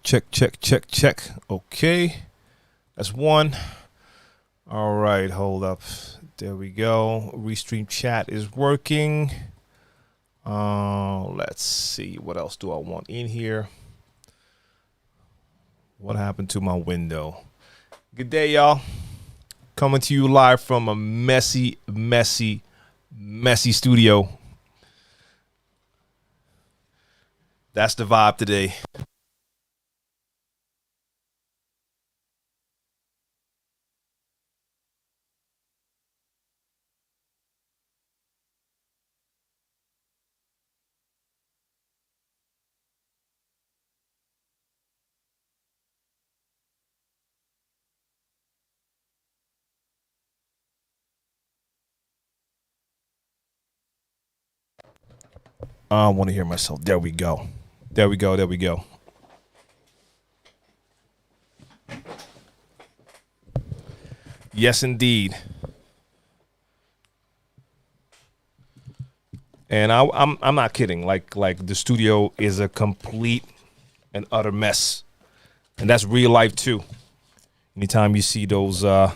Check. Okay. That's one. All right, hold up. There we go. Restream chat is working. Let's see. What else do I want in here? What happened to my window? Good day, y'all. Coming to you live from a messy studio. That's the vibe today. I want to hear myself. There we go. Yes, indeed. And I'm not kidding. Like the studio is a complete and utter mess, and that's real life too. Anytime you see those, you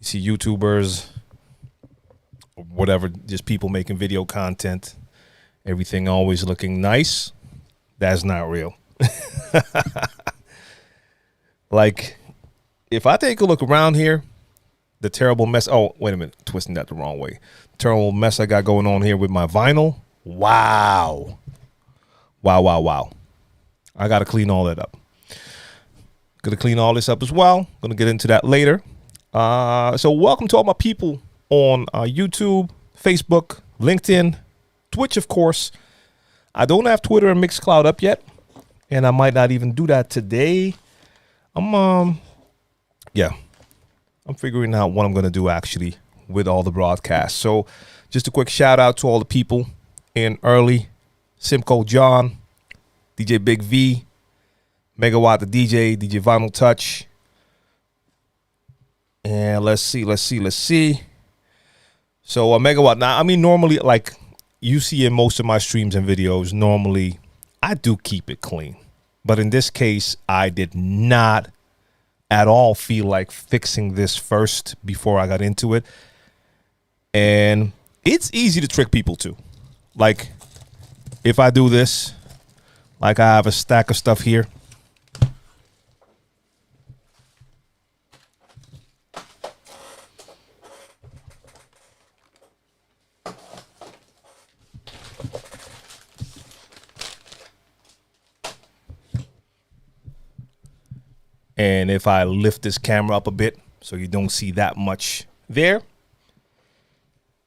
see YouTubers or whatever, just people making video content. Everything always looking nice. That's not real. Like, if I take a look around here, the terrible mess. Oh, wait a minute. Twisting that the wrong way. Terrible mess I got going on here with my vinyl. Wow. I got to clean all that up. Going to clean all this up as well. Going to get into that later. So welcome to all my people on YouTube, Facebook, LinkedIn, Twitch, of course. I don't have Twitter and Mixcloud up yet, and I might not even do that today. I'm figuring out what I'm going to do actually with all the broadcasts. So just a quick shout out to all the people in early. Simcoe John, DJ Big V, Megawatt the DJ, DJ Vinyl Touch. And let's see. So Megawatt, now, I mean, normally, like you see in most of my streams and videos, normally I do keep it clean. But in this case, I did not at all feel like fixing this first before I got into it. And it's easy to trick people too. Like, if I do this, like I have a stack of stuff here. And if I lift this camera up a bit so you don't see that much there,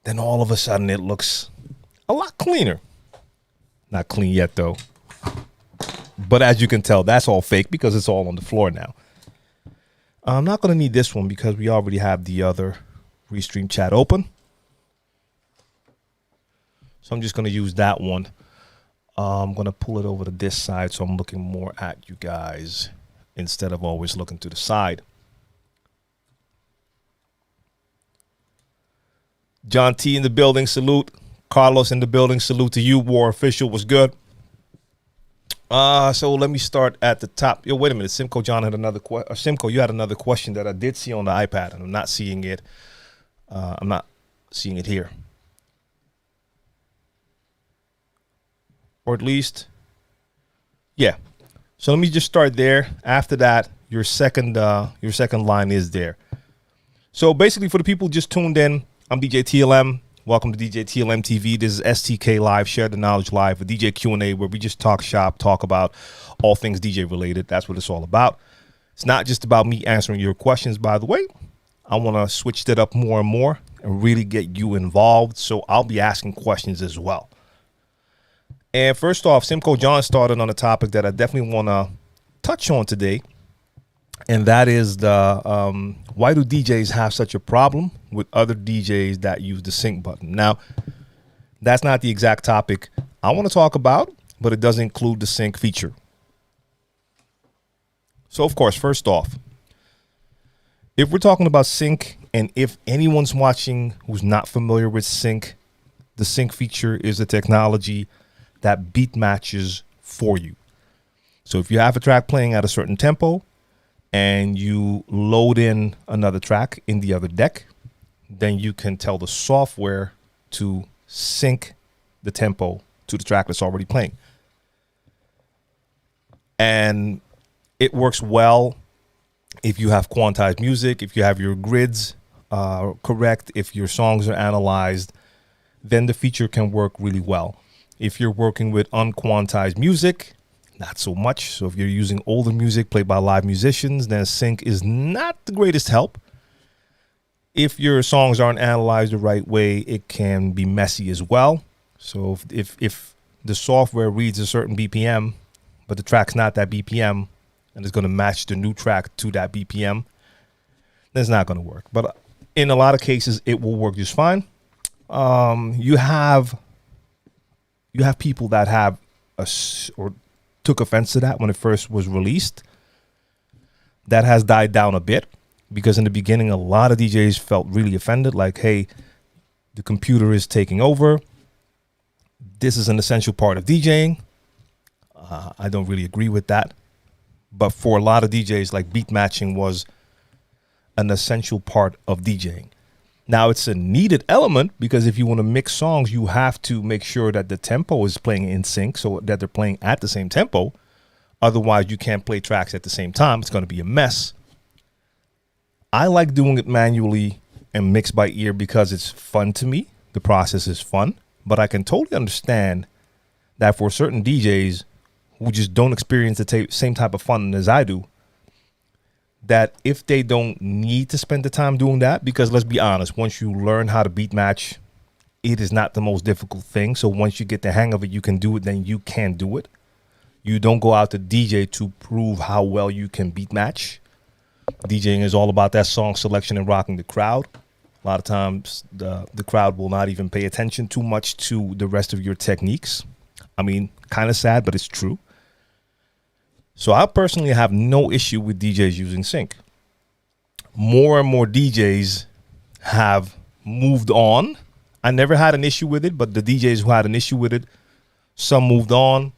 then all of a sudden it looks a lot cleaner. Not clean yet, though. But as you can tell, that's all fake because it's all on the floor now. I'm not going to need this one because we already have the other Restream chat open. So I'm just going to use that one. I'm going to pull it over to this side so I'm looking more at you guys instead of always looking to the side. John T in the building, salute. Carlos in the building, salute to you. War Official was good. So let me start at the top. Yo, wait a minute. Simcoe John had another question. Simcoe, you had another question that I did see on the iPad, and I'm not seeing it. I'm not seeing it here. Or at least, yeah. So let me just start there. After that, your second line is there. So basically, for the people just tuned in, I'm DJ TLM. Welcome to DJ TLM TV. This is STK Live, Share the Knowledge Live, a DJ Q&A where we just talk shop, talk about all things DJ related. That's what it's all about. It's not just about me answering your questions, by the way. I want to switch that up more and more and really get you involved. So I'll be asking questions as well. And first off, Simcoe John started on a topic that I definitely want to touch on today. And that is the why do DJs have such a problem with other DJs that use the sync button? Now, that's not the exact topic I want to talk about, but it does include the sync feature. So, of course, first off, if we're talking about sync, and if anyone's watching who's not familiar with sync, the sync feature is a technology that beat matches for you. So if you have a track playing at a certain tempo and you load in another track in the other deck, then you can tell the software to sync the tempo to the track that's already playing. And it works well if you have quantized music, if you have your grids correct, if your songs are analyzed, then the feature can work really well. If you're working with unquantized music, not so much. So if you're using older music played by live musicians, then sync is not the greatest help. If your songs aren't analyzed the right way, it can be messy as well. So if the software reads a certain BPM, but the track's not that BPM, and it's going to match the new track to that BPM, then it's not going to work. But in a lot of cases, it will work just fine. You have people that have or took offense to that when it first was released. That has died down a bit, because in the beginning, a lot of DJs felt really offended. Like, hey, the computer is taking over. This is an essential part of DJing. I don't really agree with that. But for a lot of DJs, like, beat matching was an essential part of DJing. Now, it's a needed element, because if you want to mix songs, you have to make sure that the tempo is playing in sync, so that they're playing at the same tempo. Otherwise, you can't play tracks at the same time. It's going to be a mess. I like doing it manually and mixed by ear because it's fun to me. The process is fun. But I can totally understand that for certain DJs who just don't experience the same type of fun as I do, that if they don't need to spend the time doing that, because let's be honest, once you learn how to beat match, it is not the most difficult thing. So once you get the hang of it, you can do it, then you can do it. You don't go out to DJ to prove how well you can beat match. DJing is all about that song selection and rocking the crowd. A lot of times the crowd will not even pay attention too much to the rest of your techniques. I mean, kind of sad, but it's true. So I personally have no issue with DJs using sync. More and more DJs have moved on. I never had an issue with it, but the DJs who had an issue with it, some moved on.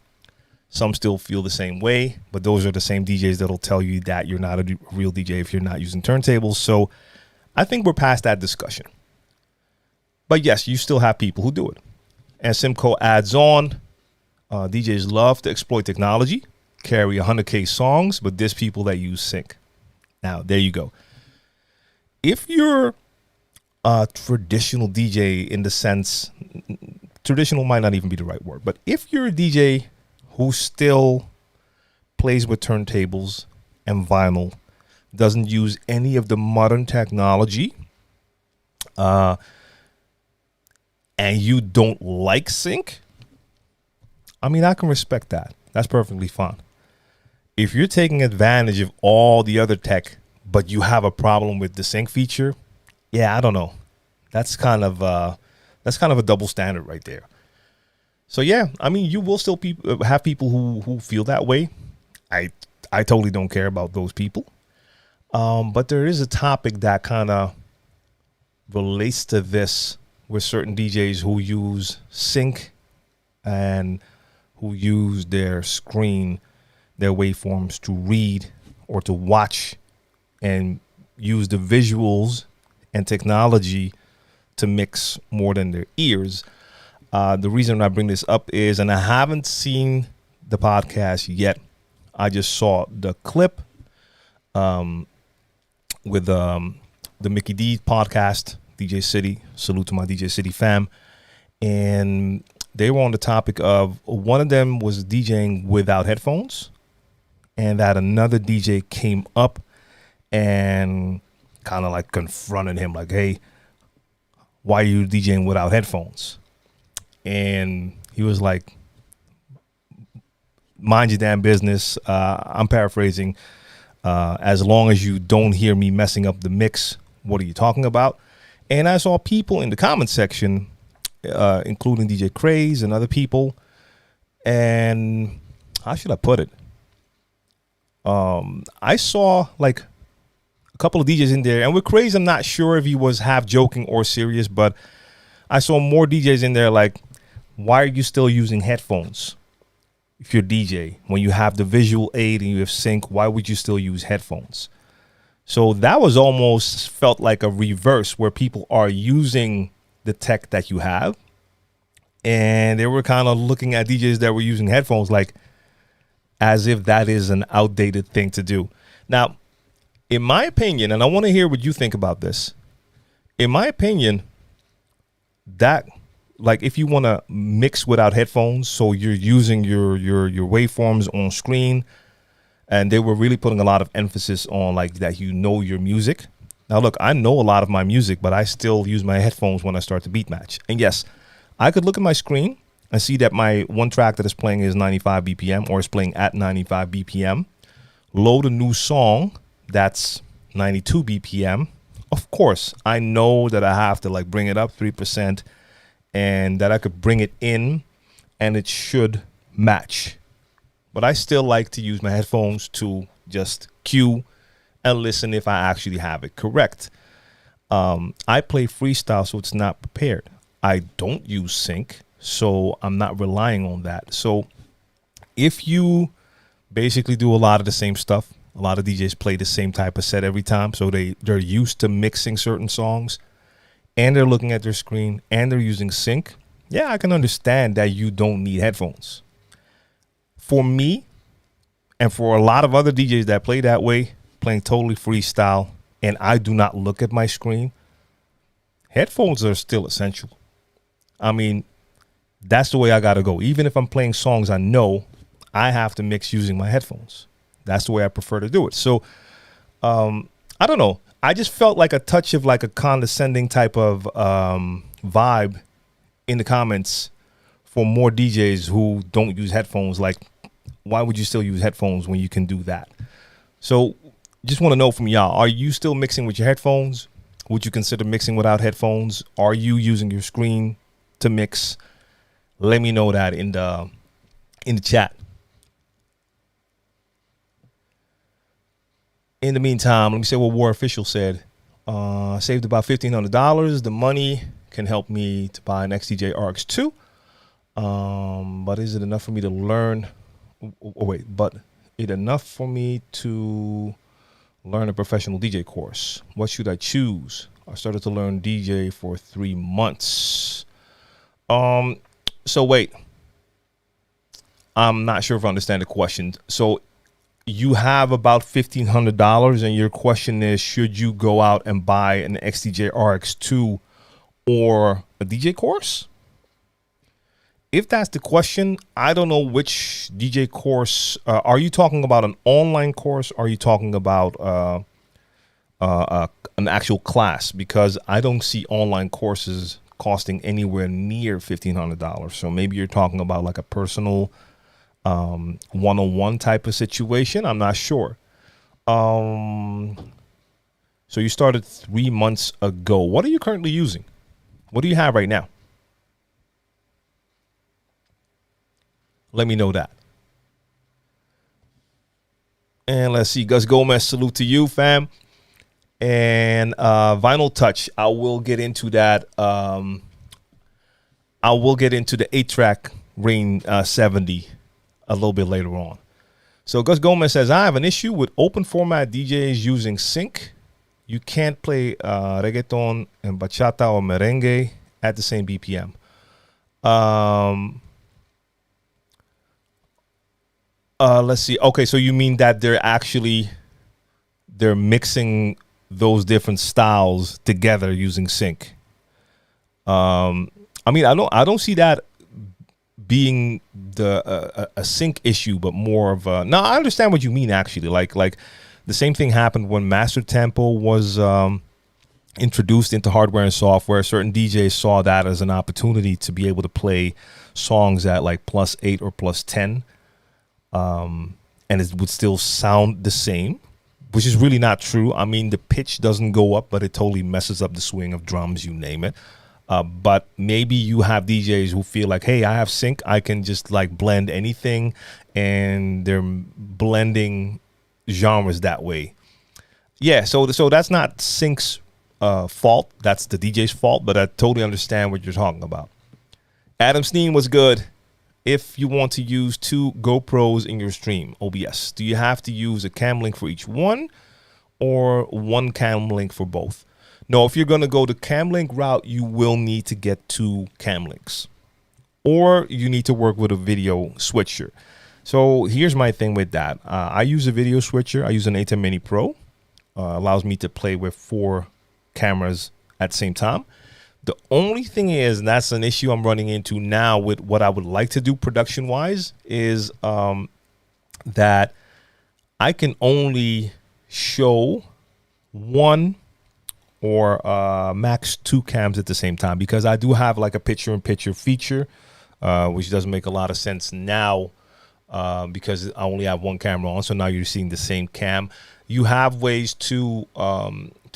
Some still feel the same way, but those are the same DJs that'll tell you that you're not a real DJ if you're not using turntables. So I think we're past that discussion. But yes, you still have people who do it. As Simcoe adds on, DJs love to exploit technology, carry 100K songs, but there's people that use sync. Now, there you go. If you're a traditional DJ, in the sense, traditional might not even be the right word, but if you're a DJ who still plays with turntables and vinyl, doesn't use any of the modern technology, and you don't like sync, I mean, I can respect that. That's perfectly fine. If you're taking advantage of all the other tech, but you have a problem with the sync feature, yeah, I don't know. That's kind of a double standard right there. So yeah, I mean, you will still have people who feel that way. I totally don't care about those people. But there is a topic that kind of relates to this with certain DJs who use sync and who use their screen, their waveforms to read or to watch, and use the visuals and technology to mix more than their ears. The reason I bring this up is, and I haven't seen the podcast yet, I just saw the clip with the Mickey D podcast, DJ City. Salute to my DJ City fam. And they were on the topic of, one of them was DJing without headphones, and that another DJ came up and kind of like confronted him like, hey, why are you DJing without headphones? And he was like, mind your damn business. I'm paraphrasing. As long as you don't hear me messing up the mix, what are you talking about? And I saw people in the comment section, including DJ Craze and other people. And how should I put it? I saw like a couple of DJs in there, and with Craze, I'm not sure if he was half joking or serious, but I saw more DJs in there like, why are you still using headphones? if you're DJ, when you have the visual aid and you have sync, why would you still use headphones? So that was almost felt like a reverse where people are using the tech that you have. And they were kind of looking at DJs that were using headphones like as if that is an outdated thing to do. Now, in my opinion, and I want to hear what you think about this. In my opinion, that like if you want to mix without headphones, so you're using your waveforms on screen, and they were really putting a lot of emphasis on like that you know your music. Now, look, I know a lot of my music, but I still use my headphones when I start to beat match. And yes, I could look at my screen and see that my one track that is playing is 95 BPM or is playing at 95 BPM. Load a new song that's 92 BPM. Of course, I know that I have to like bring it up 3% and that I could bring it in and it should match. But I still like to use my headphones to just cue and listen if I actually have it correct. I play freestyle, so it's not prepared. I don't use sync, so I'm not relying on that. So if you basically do a lot of the same stuff, a lot of DJs play the same type of set every time, so they're used to mixing certain songs, and they're looking at their screen, and they're using sync, yeah, I can understand that you don't need headphones. For me, and for a lot of other DJs that play that way, playing totally freestyle, and I do not look at my screen, headphones are still essential. I mean, that's the way I got to go. Even if I'm playing songs I know, I have to mix using my headphones. That's the way I prefer to do it. So, I don't know. I just felt like a touch of like a condescending type of vibe in the comments for more DJs who don't use headphones. Like, why would you still use headphones when you can do that? So just want to know from y'all, are you still mixing with your headphones? Would you consider mixing without headphones? Are you using your screen to mix? Let me know that in the chat. In the meantime, let me say what War Official said. Saved about $1,500. The money can help me to buy an XDJ RX2. But is it enough for me to learn? But it enough for me to learn a professional DJ course? What should I choose? I started to learn DJ for 3 months. So wait, I'm not sure if I understand the question. So you have about $1,500 and your question is, should you go out and buy an XDJ RX2 or a DJ course? If that's the question, I don't know which DJ course. Are you talking about an online course? Or are you talking about an actual class? Because I don't see online courses costing anywhere near $1,500. So maybe you're talking about like a personal one-on-one type of situation. I'm not sure. So you started 3 months ago. What are you currently using? What do you have right now? Let me know that. And let's see, Gus Gomez, salute to you, fam. And Vinyl Touch, I will get into that. I will get into the 8-track Rane 70 a little bit later on. So Gus Gomez says, I have an issue with open format DJs using sync. You can't play reggaeton and bachata or merengue at the same BPM. Let's see. Okay, so you mean that they're mixing those different styles together using sync. I mean, I don't see that being a sync issue, but more of a. No, I understand what you mean. Actually, like the same thing happened when Master Tempo was introduced into hardware and software. Certain DJs saw that as an opportunity to be able to play songs at like +8 or +10. And it would still sound the same, which is really not true. I mean, the pitch doesn't go up, but it totally messes up the swing of drums, you name it. But maybe you have DJs who feel like, hey, I have sync. I can just like blend anything, and they're blending genres that way. Yeah, so that's not sync's fault. That's the DJ's fault, but I totally understand what you're talking about. Adam Steen was good. if you want to use 2 GoPros in your stream, OBS? Do you have to use a cam link for each one or one cam link for both? No, if you're going to go the cam link route, you will need to get 2 cam links, or you need to work with a video switcher. So here's my thing with that. I use a video switcher. I use an A10 Mini Pro. Allows me to play with 4 cameras at the same time. The only thing is, and that's an issue I'm running into now with what I would like to do production wise, is that I can only show 1 or max 2 cams at the same time, because I do have like a picture-in-picture feature, which doesn't make a lot of sense now because I only have 1 camera on. So now you're seeing the same cam. You have ways to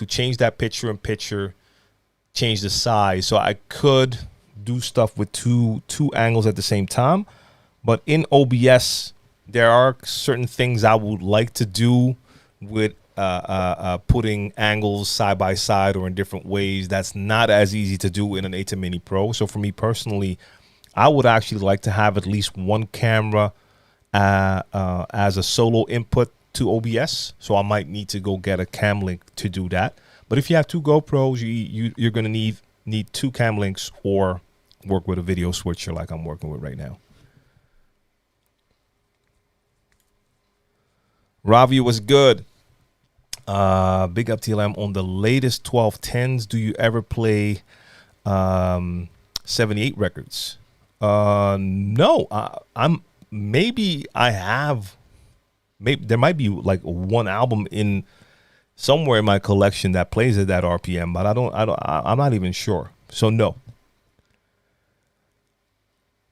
change that picture-in-picture, change the size. So I could do stuff with two angles at the same time, but in OBS there are certain things I would like to do with putting angles side by side or in different ways. That's not as easy to do in an A10 Mini Pro. So for me personally, I would actually like to have at least 1 camera as a solo input to OBS. So I might need to go get a cam link to do that. But if you have 2 GoPros, you're going to need 2 cam links or work with a video switcher like I'm working with right now. Ravi was good. Big up TLM on the latest 1210s. Do you ever play 78 records? No, maybe I have. Maybe there might be like 1 album in somewhere in my collection that plays at that RPM, but I'm not even sure. So no.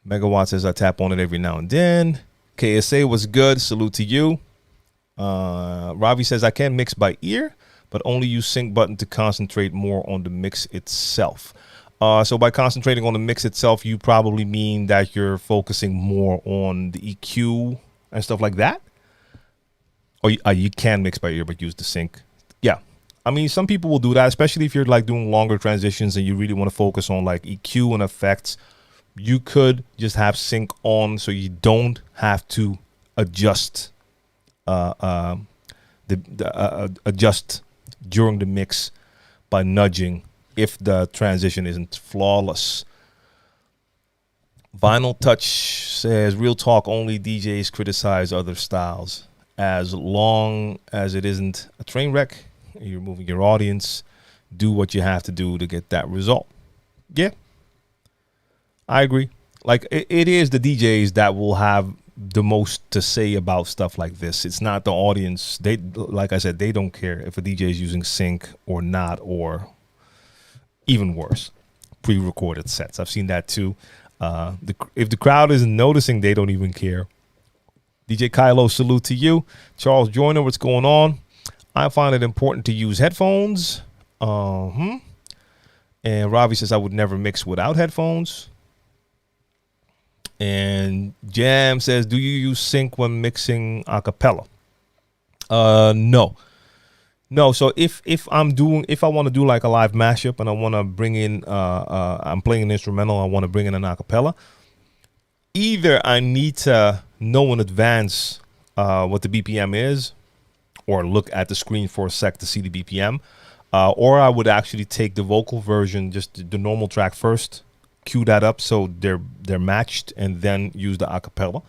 Megawatt says I tap on it every now and then. KSA was good. Salute to you. Ravi says I can mix by ear, but only use sync button to concentrate more on the mix itself. So by concentrating on the mix itself, you probably mean that you're focusing more on the EQ and stuff like that. Or you can mix by ear, but use the sync. Yeah. I mean, some people will do that, especially if you're like doing longer transitions and you really want to focus on like EQ and effects. You could just have sync on so you don't have to adjust adjust during the mix by nudging if the transition isn't flawless. Vinyl Touch says real talk, only DJs criticize other styles. As long as it isn't a train wreck, you're moving your audience, do what you have to do to get that result. Yeah, I agree. Like it is the DJs that will have the most to say about stuff like this. It's not the audience. They, like I said, they don't care if a DJ is using sync or not, or even worse, pre-recorded sets. I've seen that too. If the crowd isn't noticing, they don't even care. DJ Kylo, salute to you. Charles Joyner, what's going on? I find it important to use headphones. And Ravi says I would never mix without headphones. And Jam says, do you use sync when mixing a cappella? No. So if I want to do like a live mashup and I want to bring in, I'm playing an instrumental, I want to bring in an acapella, either I need to know in advance what the BPM is, or look at the screen for a sec to see the BPM, or I would actually take the vocal version, just the normal track first, cue that up so they're matched, and then use the acapella.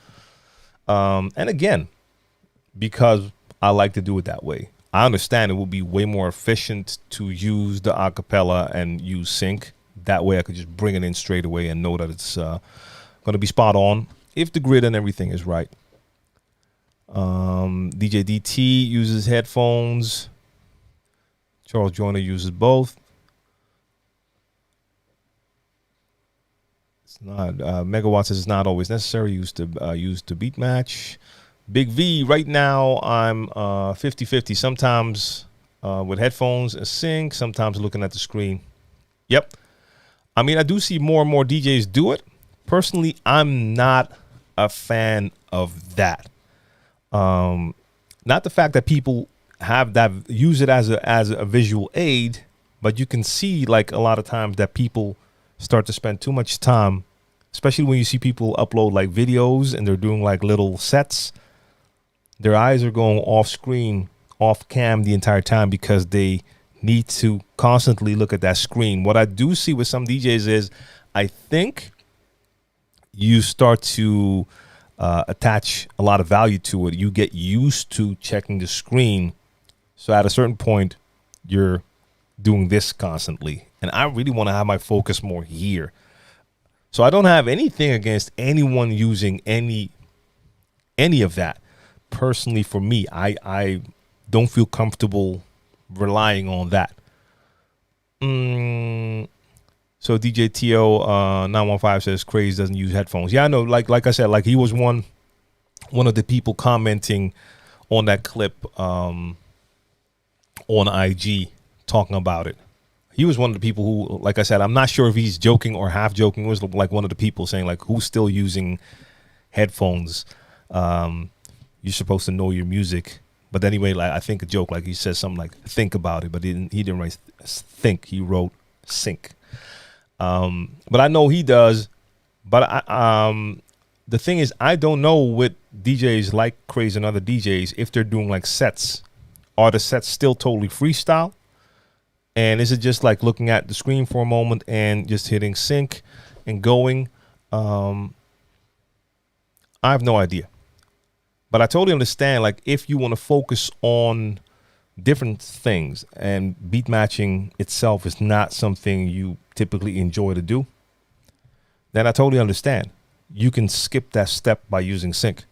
And again, because I like to do it that way, I understand it would be way more efficient to use the acapella and use sync. That way I could just bring it in straight away and know that it's going to be spot on if the grid and everything is right. DJ DT uses headphones. Charles Joyner uses both. It's not Megawatt says it's not always necessary. Use to beat match. Big V, right now I'm 50-50. Sometimes with headphones and sync, sometimes looking at the screen. Yep. I mean, I do see more and more DJs do it. Personally, I'm not a fan of that. Not the fact that people have that, use it as a visual aid, but you can see like a lot of times that people start to spend too much time especially when you see people upload like videos and they're doing like little sets. Their eyes are going off screen, off cam the entire time because they need to constantly look at that screen. What I do see with some DJs is I think you start to attach a lot of value to it. You get used to checking the screen. So at a certain point, you're doing this constantly. And I really want to have my focus more here. So I don't have anything against anyone using any of that. Personally, for me, I don't feel comfortable relying on that. So DJ TO 915 says Craze doesn't use headphones. Yeah, I know. Like I said, like he was one of the people commenting on that clip on IG talking about it. He was one of the people who, like I said, I'm not sure if he's joking or half joking. It was like one of the people saying like, who's still using headphones? You're supposed to know your music. But anyway, like I think a joke, like he says something like think about it, but he didn't write think. He wrote sync. But I know he does. But the thing is, I don't know with DJs like Craze and other DJs if they're doing like sets. Are the sets still totally freestyle? And is it just like looking at the screen for a moment and just hitting sync and going? I have no idea. But I totally understand, like, if you want to focus on different things and beat matching itself is not something you typically enjoy to do, then I totally understand. You can skip that step by using sync.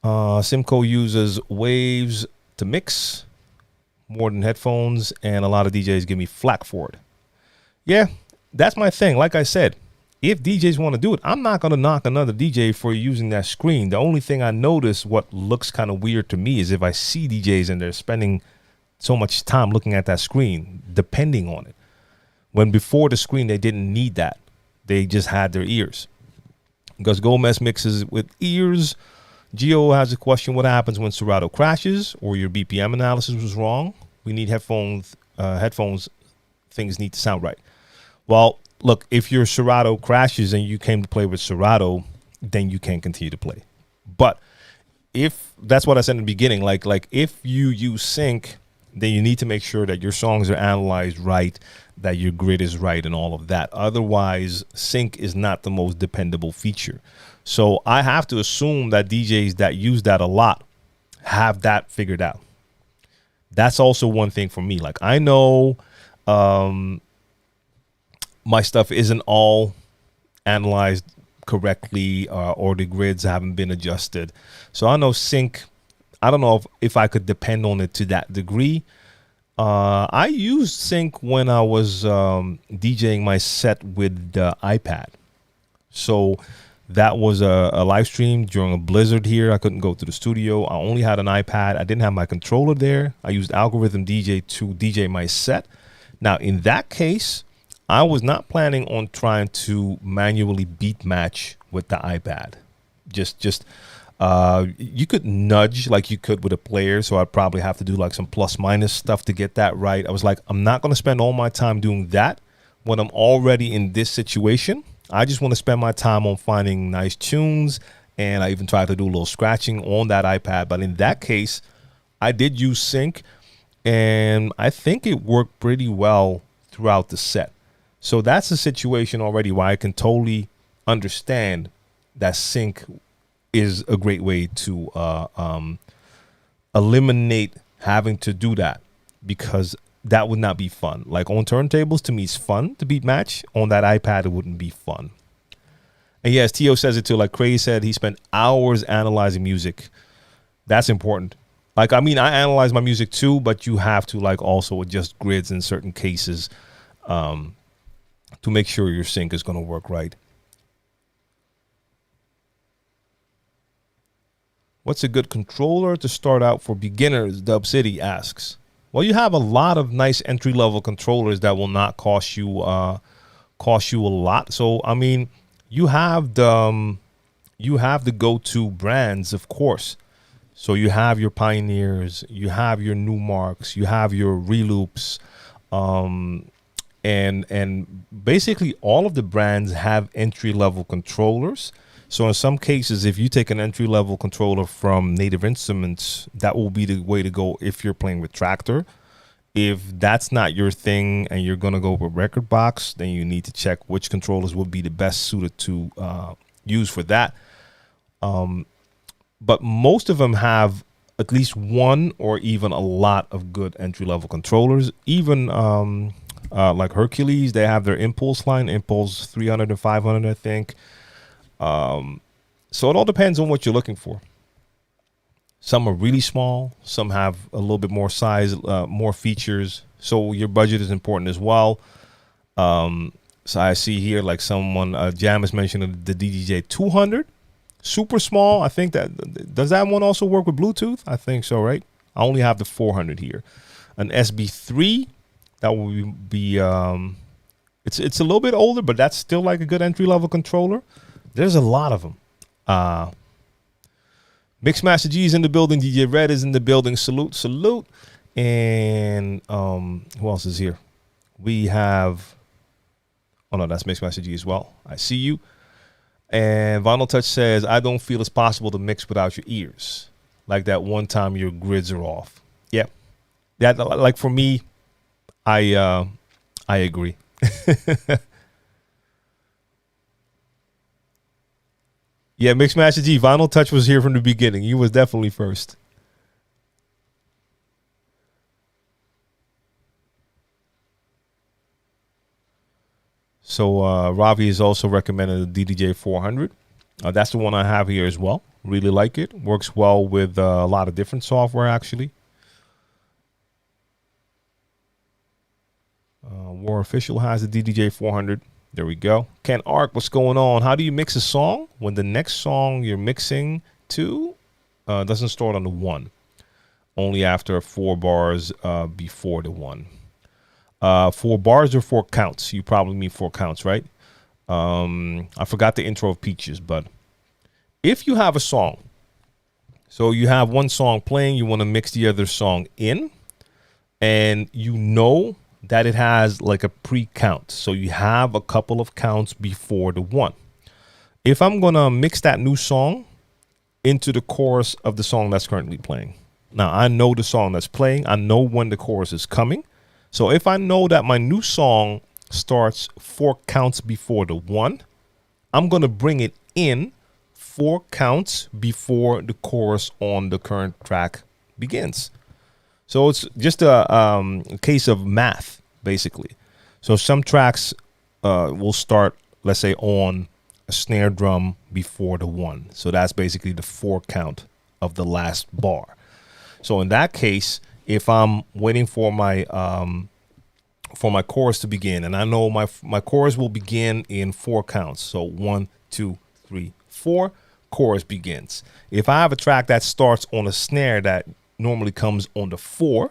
Simco uses waves to mix more than headphones, and a lot of DJs give me flack for it. Yeah, that's my thing. Like I said, if DJs want to do it, I'm not going to knock another DJ for using that screen. The only thing I notice what looks kind of weird to me is if I see DJs and they're spending so much time looking at that screen, depending on it. When before the screen, they didn't need that. They just had their ears. Because Gomez mixes with ears. Gio has a question. What happens when Serato crashes or your BPM analysis was wrong? We need headphones. Things need to sound right. Well, look, if your Serato crashes and you came to play with Serato, then you can continue to play. But if that's what I said in the beginning, like if you use sync, then you need to make sure that your songs are analyzed right, that your grid is right and all of that. Otherwise, sync is not the most dependable feature. So I have to assume that DJs that use that a lot have that figured out. That's also one thing for me. Like I know my stuff isn't all analyzed correctly or the grids haven't been adjusted. So I know sync, I don't know if I could depend on it to that degree. I used sync when I was DJing my set with the iPad. So that was a live stream during a blizzard here. I couldn't go to the studio. I only had an iPad. I didn't have my controller there. I used Algorithm DJ to DJ my set. Now, in that case, I was not planning on trying to manually beat match with the iPad. You could nudge like you could with a player. So I'd probably have to do like some plus minus stuff to get that right. I was like, I'm not going to spend all my time doing that when I'm already in this situation. I just want to spend my time on finding nice tunes. And I even tried to do a little scratching on that iPad. But in that case, I did use sync. And I think it worked pretty well throughout the set. So that's a situation already where I can totally understand that sync is a great way to eliminate having to do that, because that would not be fun. Like on turntables, to me, it's fun to beat match. On that iPad, it wouldn't be fun. And yes, Tio says it too. Like Crazy said, he spent hours analyzing music. That's important. Like, I mean, I analyze my music too, but you have to like also adjust grids in certain cases to make sure your sync is going to work right. What's a good controller to start out for beginners? Dub City asks. Well, you have a lot of nice entry-level controllers that will not cost you a lot. So, I mean, you have the go-to brands, of course. So you have your Pioneers, you have your Newmarks, you have your Reloops, and basically all of the brands have entry level controllers. So in some cases, if you take an entry level controller from Native Instruments, that will be the way to go if you're playing with Traktor. If that's not your thing and you're going to go with Record Box, then you need to check which controllers would be the best suited to use for that. But most of them have at least one or even a lot of good entry-level controllers. Even like Hercules, they have their Impulse line, Impulse 300 and 500, I think. So it all depends on what you're looking for. Some are really small. Some have a little bit more size, more features. So your budget is important as well. So I see here, like someone, Jam is mentioning the DJ 200. Super small. I think does that one also work with Bluetooth? I think so, right? I only have the 400 here. An SB3, that will be it's a little bit older, but that's still like a good entry-level controller. There's a lot of them. Mixmaster G is in the building. DJ Red is in the building. Salute. And who else is here? We have, oh no, that's Mixmaster G as well. I see you. And Vinyl Touch says, I don't feel it's possible to mix without your ears. Like that one time your grids are off. Yeah. That, like for me, I agree. Yeah, Mixmaster G, Vinyl Touch was here from the beginning. He was definitely first. So Ravi is also recommended the DDJ 400. That's the one I have here as well. Really like it. Works well with a lot of different software, actually. War Official has the DDJ 400. There we go. Ken Ark, what's going on? How do you mix a song when the next song you're mixing to doesn't start on the 1? Only after 4 bars before the 1. 4 bars or 4 counts? You probably mean 4 counts, right? I forgot the intro of Peaches, but if you have a song, so you have one song playing, you want to mix the other song in, and you know that it has like a pre-count. So you have a couple of counts before the 1. If I'm going to mix that new song into the chorus of the song that's currently playing. Now, I know the song that's playing. I know when the chorus is coming. So if I know that my new song starts 4 counts before the 1, I'm going to bring it in 4 counts before the chorus on the current track begins. So it's just a case of math, basically. So some tracks will start, let's say, on a snare drum before the 1. So that's basically the 4 count of the last bar. So in that case, if I'm waiting for my chorus to begin, and I know my chorus will begin in 4 counts. So 1, 2, 3, 4, chorus begins. If I have a track that starts on a snare that normally comes on the 4,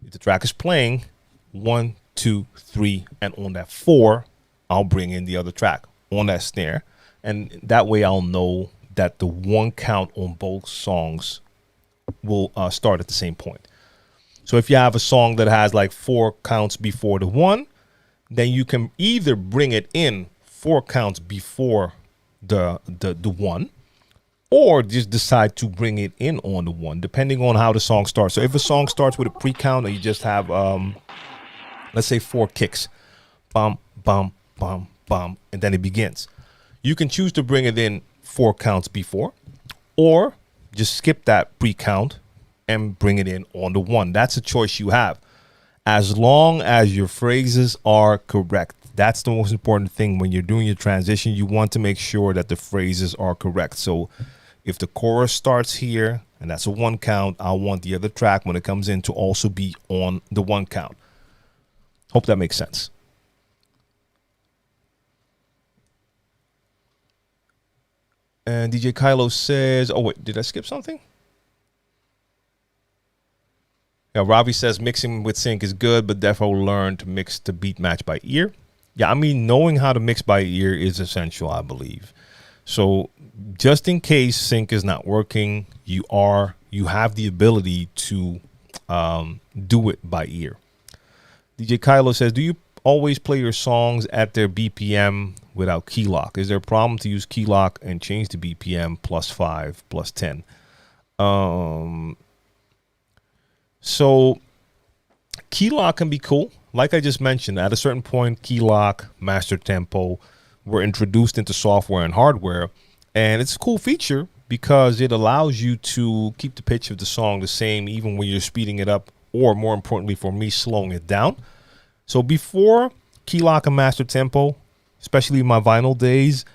if the track is playing 1, 2, 3, and on that 4, I'll bring in the other track on that snare, and that way I'll know that the 1 count on both songs will start at the same point. So if you have a song that has like 4 counts before the 1, then you can either bring it in 4 counts before the 1, or just decide to bring it in on the 1, depending on how the song starts. So if a song starts with a pre-count, or you just have, let's say 4 kicks, bum, bum, bum, bum, and then it begins. You can choose to bring it in 4 counts before, or just skip that pre-count and bring it in on the 1. That's a choice you have, as long as your phrases are correct. That's the most important thing when you're doing your transition. You want to make sure that the phrases are correct. So if the chorus starts here and that's a 1 count, I want the other track when it comes in to also be on the 1 count. Hope that makes sense. And DJ Kylo says, oh wait, did I skip something? Yeah, Ravi says mixing with sync is good, but definitely learn to mix the beat match by ear. Yeah, I mean, knowing how to mix by ear is essential, I believe. So just in case sync is not working, you have the ability to do it by ear. DJ Kylo says, do you always play your songs at their BPM without key lock? Is there a problem to use key lock and change the BPM +5, +10? So key lock can be cool. Like I just mentioned, at a certain point, key lock, master tempo were introduced into software and hardware. And it's a cool feature because it allows you to keep the pitch of the song the same even when you're speeding it up, or more importantly for me, slowing it down. So before key lock and master tempo, especially in my vinyl days,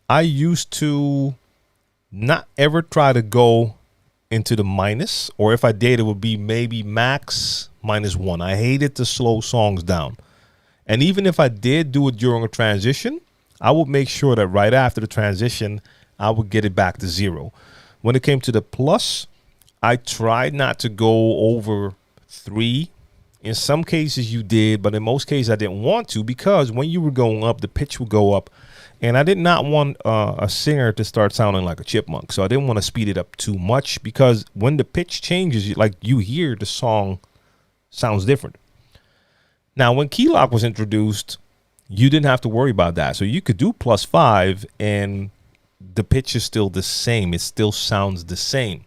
I used to not ever try to go into the minus, or if I did, it would be maybe max -1. I hated to slow songs down. And even if I did do it during a transition, I would make sure that right after the transition, I would get it back to 0. When it came to the plus, I tried not to go over 3. In some cases you did, but in most cases I didn't want to, because when you were going up, the pitch would go up. And I did not want a singer to start sounding like a chipmunk. So I didn't want to speed it up too much, because when the pitch changes, like you hear the song sounds different. Now, when key lock was introduced, you didn't have to worry about that. So you could do +5 and the pitch is still the same. It still sounds the same.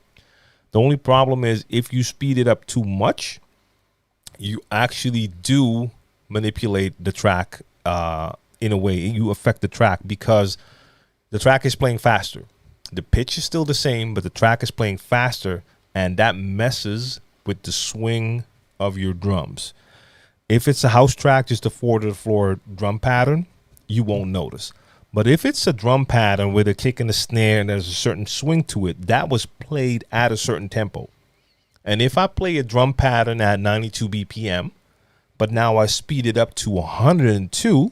The only problem is if you speed it up too much, you actually do manipulate the track in a way. You affect the track because the track is playing faster. The pitch is still the same, but the track is playing faster, and that messes with the swing of your drums. If it's a house track, just a 4-to-the-floor drum pattern, you won't notice. But if it's a drum pattern with a kick and a snare and there's a certain swing to it, that was played at a certain tempo. And if I play a drum pattern at 92 BPM, but now I speed it up to 102,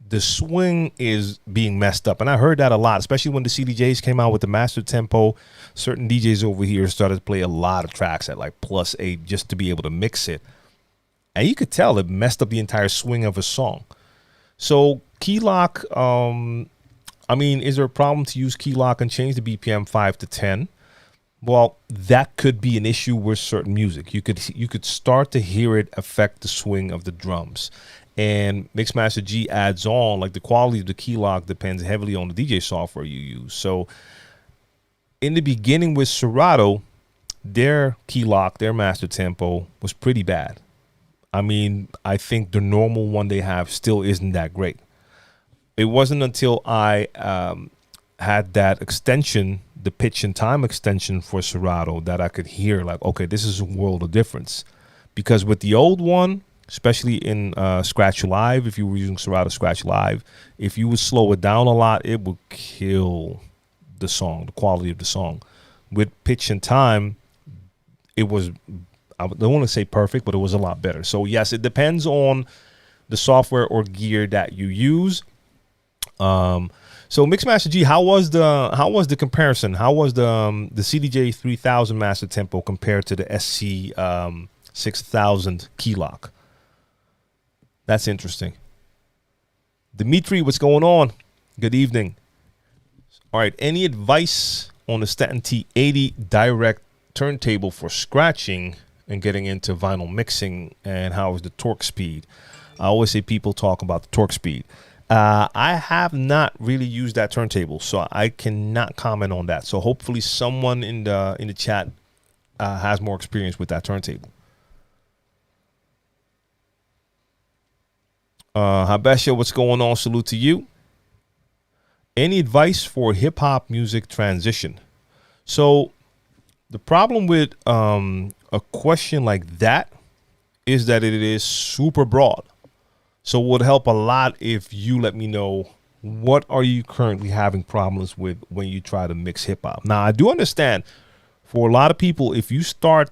the swing is being messed up. And I heard that a lot, especially when the CDJs came out with the master tempo. Certain DJs over here started to play a lot of tracks at like +8 just to be able to mix it. And you could tell it messed up the entire swing of a song. So key lock, I mean, is there a problem to use key lock and change the BPM 5 to 10? Well, that could be an issue with certain music. You could start to hear it affect the swing of the drums. And Mixmaster G adds on, like, the quality of the key lock depends heavily on the DJ software you use. So in the beginning with Serato, their key lock, their master tempo was pretty bad. I mean, I think the normal one they have still isn't that great. It wasn't until I had that extension, the pitch and time extension for Serato, that I could hear like, okay, this is a world of difference. Because with the old one, especially in Scratch Live, if you were using Serato Scratch Live, if you would slow it down a lot, it would kill the song, the quality of the song. With pitch and time, it was, I don't want to say perfect, but it was a lot better. So yes, it depends on the software or gear that you use. So Mixmaster G, how was the comparison? How was the CDJ 3000 master tempo compared to the SC 6000 key lock? That's interesting. Dimitri, what's going on? Good evening. All right, any advice on the Statin T80 direct turntable for scratching and getting into vinyl mixing, and how is the torque speed? I always say people talk about the torque speed. I have not really used that turntable, so I cannot comment on that. So hopefully someone in the chat has more experience with that turntable. Habesha, what's going on? Salute to you. Any advice for hip hop music transition? So the problem with a question like that is that it is super broad. So it would help a lot if you let me know, what are you currently having problems with when you try to mix hip hop? Now, I do understand for a lot of people, if you start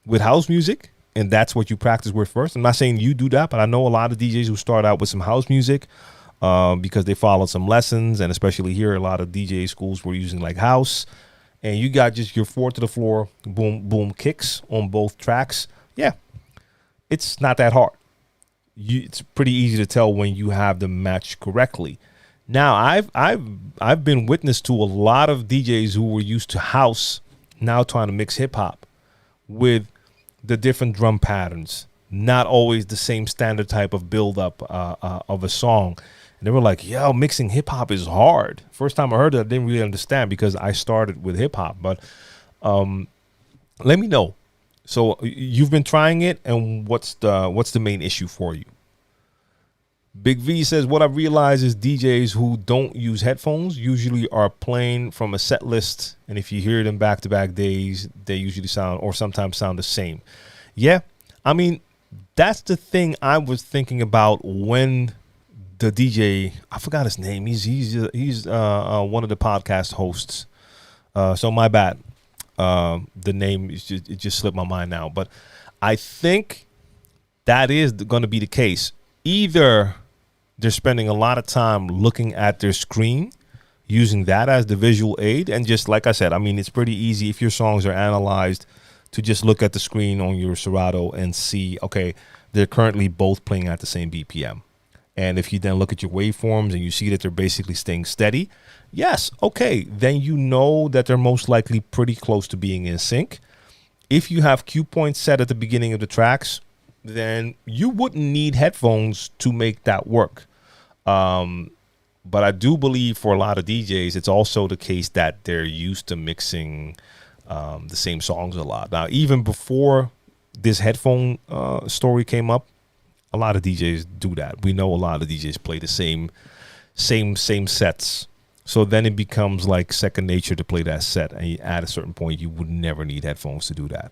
with house music and that's what you practice with first, I'm not saying you do that, but I know a lot of DJs who start out with some house music because they followed some lessons, and especially here, a lot of DJ schools were using like house, and you got just your 4-to-the-floor boom boom kicks on both tracks. Yeah, it's not that hard. It's pretty easy to tell when you have them matched correctly. Now, I've been witness to a lot of DJs who were used to house now trying to mix hip hop with the different drum patterns, not always the same standard type of build up of a song. And they were like, yo, mixing hip hop is hard. First time I heard it, I didn't really understand because I started with hip hop. But let me know. So you've been trying it, and what's the main issue for you? Big V says, what I've realized is DJs who don't use headphones usually are playing from a set list. And if you hear them back-to-back days, they usually sound or sometimes sound the same. Yeah, I mean, that's the thing I was thinking about when the DJ, I forgot his name. He's one of the podcast hosts. So my bad. The name it just slipped my mind now. But I think that is going to be the case. Either they're spending a lot of time looking at their screen, using that as the visual aid. And just like I said, I mean, it's pretty easy if your songs are analyzed to just look at the screen on your Serato and see, okay, they're currently both playing at the same BPM. And if you then look at your waveforms and you see that they're basically staying steady, yes, okay, then you know that they're most likely pretty close to being in sync. If you have cue points set at the beginning of the tracks, then you wouldn't need headphones to make that work. But I do believe for a lot of DJs, it's also the case that they're used to mixing the same songs a lot. Now, even before this headphone story came up, a lot of DJs do that. We know a lot of DJs play the same sets. So then it becomes like second nature to play that set. And at a certain point, you would never need headphones to do that.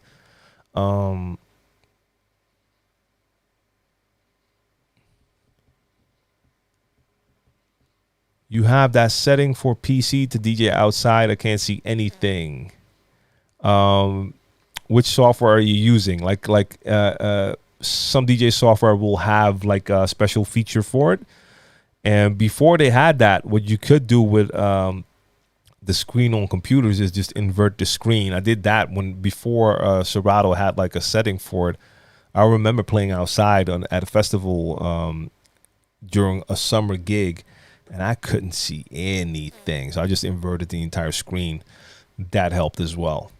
You have that setting for PC to DJ outside. I can't see anything. Which software are you using? Like some DJ software will have like a special feature for it. And before they had that, what you could do with the screen on computers is just invert the screen. I did that before Serato had like a setting for it. I remember playing outside at a festival during a summer gig. And I couldn't see anything. So I just inverted the entire screen. That helped as well.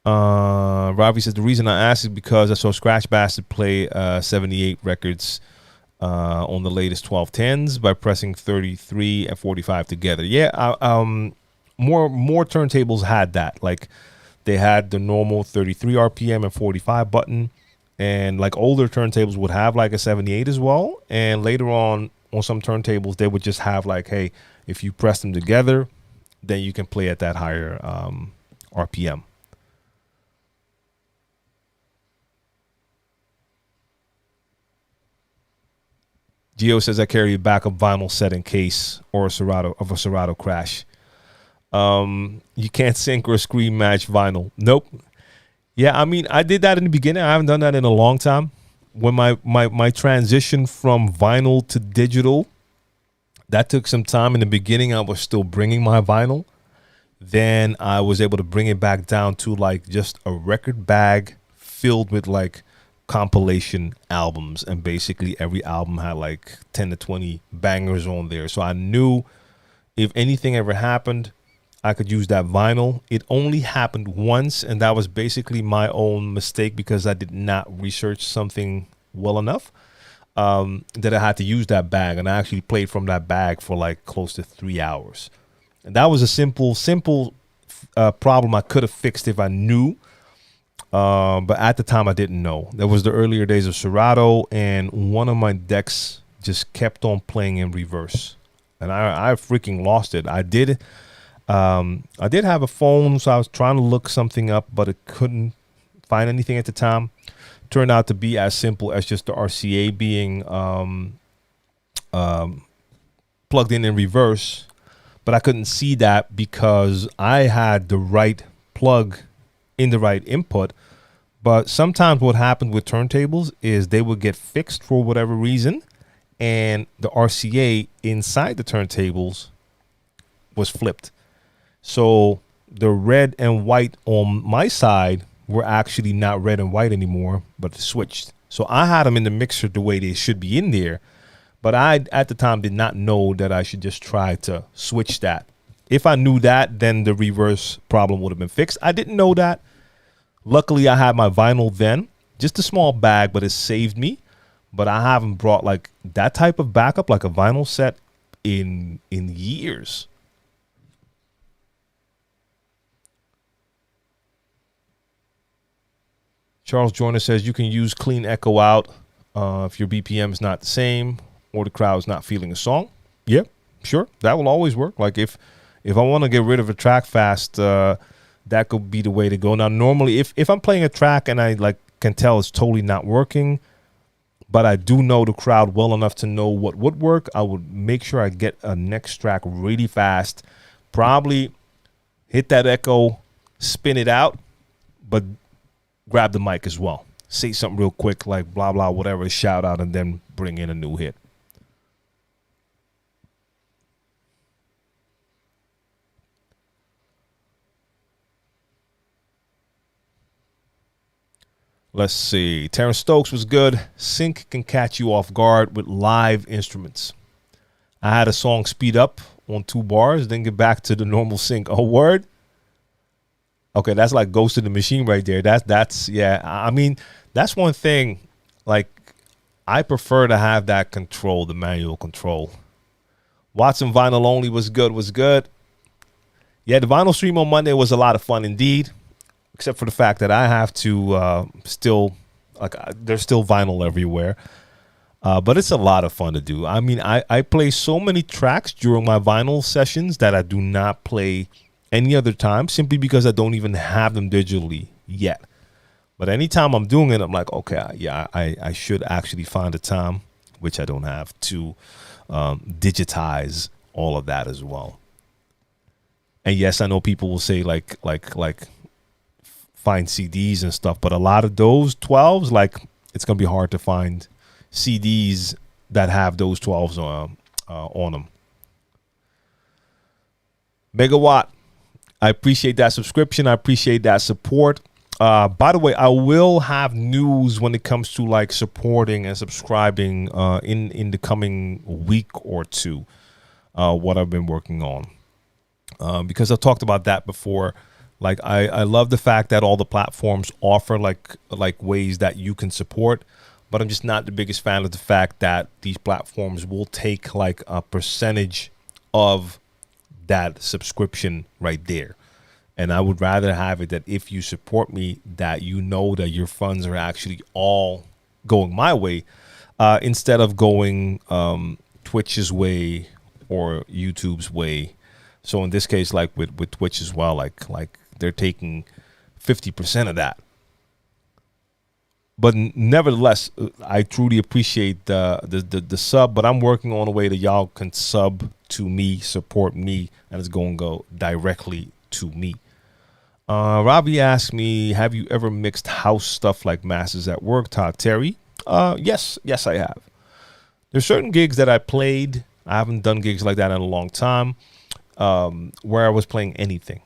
Ravi says, the reason I asked is because I saw Scratch Bastard play 78 records on the latest 1210s by pressing 33 and 45 together. Yeah, more turntables had that. Like, they had the normal 33 RPM and 45 button. And like older turntables would have like a 78 as well. And later on some turntables, they would just have like, hey, if you press them together, then you can play at that higher RPM. Gio says, I carry a backup vinyl set in case or a Serato crash. You can't sync or screen match vinyl. Nope. Yeah, I mean, I did that in the beginning. I haven't done that in a long time. When my transition from vinyl to digital, that took some time. In the beginning, I was still bringing my vinyl. Then I was able to bring it back down to like just a record bag filled with like compilation albums. And basically every album had like 10 to 20 bangers on there. So I knew if anything ever happened, I could use that vinyl. It only happened once, and that was basically my own mistake because I did not research something well enough that I had to use that bag. And I actually played from that bag for like close to 3 hours. And that was a simple problem I could have fixed if I knew. But at the time, I didn't know. That was the earlier days of Serato, and one of my decks just kept on playing in reverse. And I freaking lost it. I did have a phone, so I was trying to look something up, but I couldn't find anything at the time. Turned out to be as simple as just the RCA being plugged in reverse, but I couldn't see that because I had the right plug in the right input. But sometimes what happened with turntables is they would get fixed for whatever reason, and the RCA inside the turntables was flipped. So the red and white on my side were actually not red and white anymore, but switched. So I had them in the mixer the way they should be in there. But I, at the time, did not know that I should just try to switch that If I knew that, then the reverse problem would have been fixed. I didn't know that. Luckily, I had my vinyl then. Just a small bag, but it saved me. But I haven't brought like that type of backup, like a vinyl set, in years. Charles Joyner says you can use clean echo out if your BPM is not the same or the crowd's not feeling a song. Yeah, sure. That will always work. Like if I want to get rid of a track fast, that could be the way to go. Now, normally if I'm playing a track and I like can tell it's totally not working, but I do know the crowd well enough to know what would work, I would make sure I get a next track really fast. Probably hit that echo, spin it out, but grab the mic as well. Say something real quick, like blah, blah, whatever, shout out, and then bring in a new hit. Let's see. Terrence Stokes was good. Sync can catch you off guard with live instruments. I had a song speed up on 2 bars, then get back to the normal sync. Oh, word? Okay, that's like Ghost in the Machine right there. That's yeah. I mean, that's one thing. Like, I prefer to have that control, the manual control. Watson Vinyl Only was good. Yeah, the vinyl stream on Monday was a lot of fun indeed, except for the fact that I have to still, like, there's still vinyl everywhere. But it's a lot of fun to do. I mean, I play so many tracks during my vinyl sessions that I do not play any other time, simply because I don't even have them digitally yet. But anytime I'm doing it, I'm like, okay, yeah, I should actually find a time, which I don't have, to digitize all of that as well. And yes, I know people will say like find CDs and stuff, but a lot of those 12s, like, it's gonna be hard to find CDs that have those 12s on them. Megawatt, I appreciate that subscription. I appreciate that support. By the way, I will have news when it comes to like supporting and subscribing in the coming week or two. What I've been working on, because I've talked about that before. Like I love the fact that all the platforms offer like ways that you can support, but I'm just not the biggest fan of the fact that these platforms will take like a percentage of that subscription right there. And I would rather have it that if you support me, that you know that your funds are actually all going my way, instead of going Twitch's way or YouTube's way. So in this case, like with Twitch as well, like they're taking 50% of that. But nevertheless, I truly appreciate the sub, but I'm working on a way that y'all can sub to me, support me, and it's going to go directly to me. Robbie asked me, have you ever mixed house stuff like Masters at Work, Todd Terry? Yes, I have. There's certain gigs that I played. I haven't done gigs like that in a long time, where I was playing anything.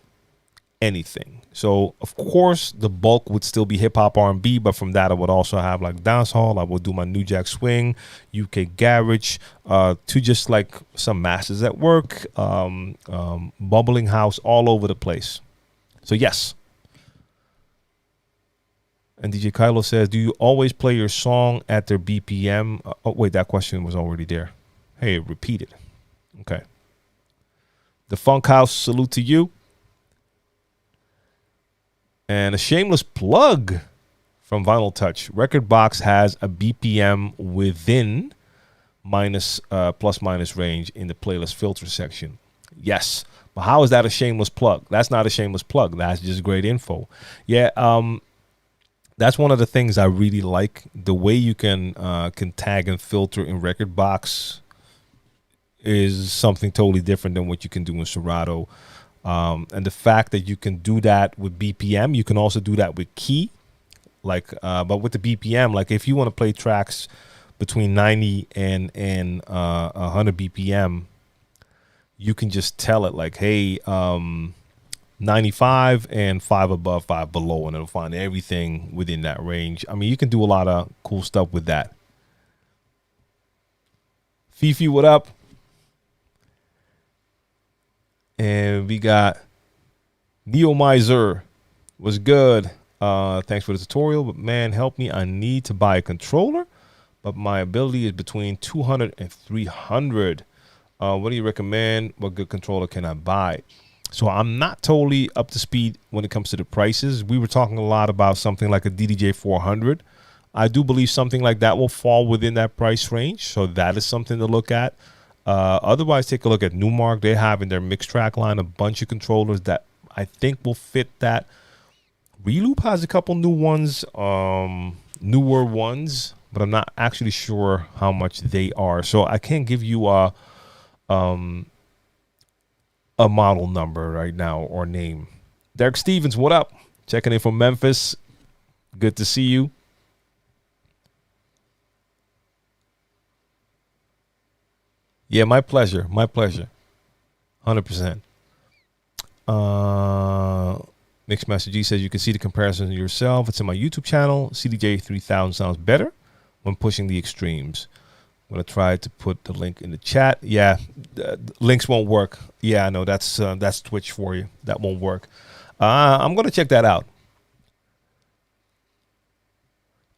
So of course the bulk would still be hip hop, R&B, but from that I would also have like dancehall. I would do my New Jack Swing, UK garage, to just like some Masters at Work, bubbling house, all over the place. So yes. And DJ Kylo says, do you always play your song at their BPM? Oh wait, that question was already there. Hey, repeat it. Okay. The Funk House, salute to you. And a shameless plug from Vinyl Touch. Record Box has a BPM within plus minus range in the playlist filter section. Yes. But how is that a shameless plug? That's not a shameless plug. That's just great info. Yeah. That's one of the things I really like. The way you can tag and filter in Record Box is something totally different than what you can do in Serato. And the fact that you can do that with BPM, you can also do that with key. Like, but with the BPM, like if you want to play tracks between 90 and 100 BPM, you can just tell it like, hey, 95 and 5 above, 5 below, and it'll find everything within that range. I mean, you can do a lot of cool stuff with that. Fifi, what up? And we got Neo Miser. Was good. Thanks for the tutorial, but man, help me. I need to buy a controller, but my ability is between 200 and 300. What do you recommend? What good controller can I buy? So I'm not totally up to speed when it comes to the prices. We were talking a lot about something like a DDJ 400. I do believe something like that will fall within that price range. So that is something to look at. Otherwise, take a look at Newmark. They have in their mix track line a bunch of controllers that I think will fit that. Reloop has a couple new ones, newer ones, but I'm not actually sure how much they are. So I can't give you a model number right now or name. Derek Stevens, what up? Checking in from Memphis. Good to see you. Yeah, my pleasure. My pleasure. 100%. Mixmaster G says you can see the comparison yourself. It's in my YouTube channel. CDJ 3000 sounds better when pushing the extremes. I'm going to try to put the link in the chat. Yeah, links won't work. Yeah, I know that's Twitch for you. That won't work. I'm going to check that out.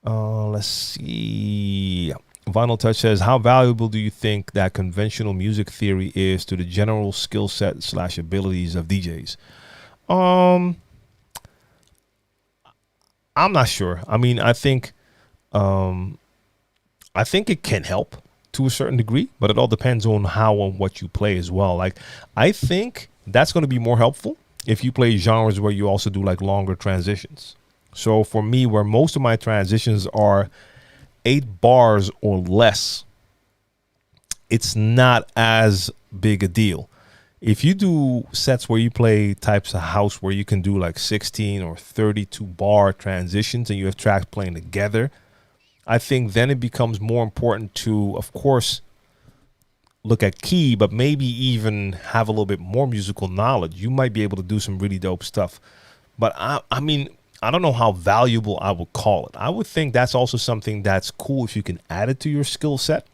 Let's see. Vinyl Touch says, how valuable do you think that conventional music theory is to the general skill set / abilities of DJs? I'm not sure. I mean, I think it can help to a certain degree, but it all depends on how and what you play as well. Like, I think that's going to be more helpful if you play genres where you also do like longer transitions. So for me, where most of my transitions are 8 bars or less, it's not as big a deal. If you do sets where you play types of house where you can do like 16 or 32 bar transitions and you have tracks playing together, I think then it becomes more important to, of course, look at key, but maybe even have a little bit more musical knowledge. You might be able to do some really dope stuff. But I mean, I don't know how valuable I would call it. I would think that's also something that's cool if you can add it to your skill set.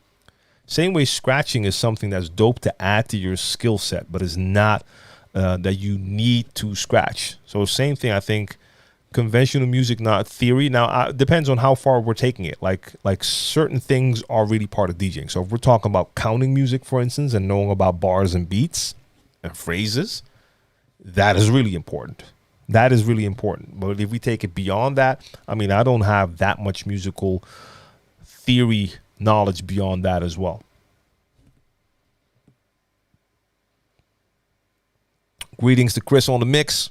Same way scratching is something that's dope to add to your skill set, but it's not that you need to scratch. So same thing, I think, conventional music, not theory. Now, depends on how far we're taking it. Like certain things are really part of DJing. So if we're talking about counting music, for instance, and knowing about bars and beats and phrases, that is really important. That is really important. But if we take it beyond that, I mean, I don't have that much musical theory knowledge beyond that as well. Greetings to Chris on the mix.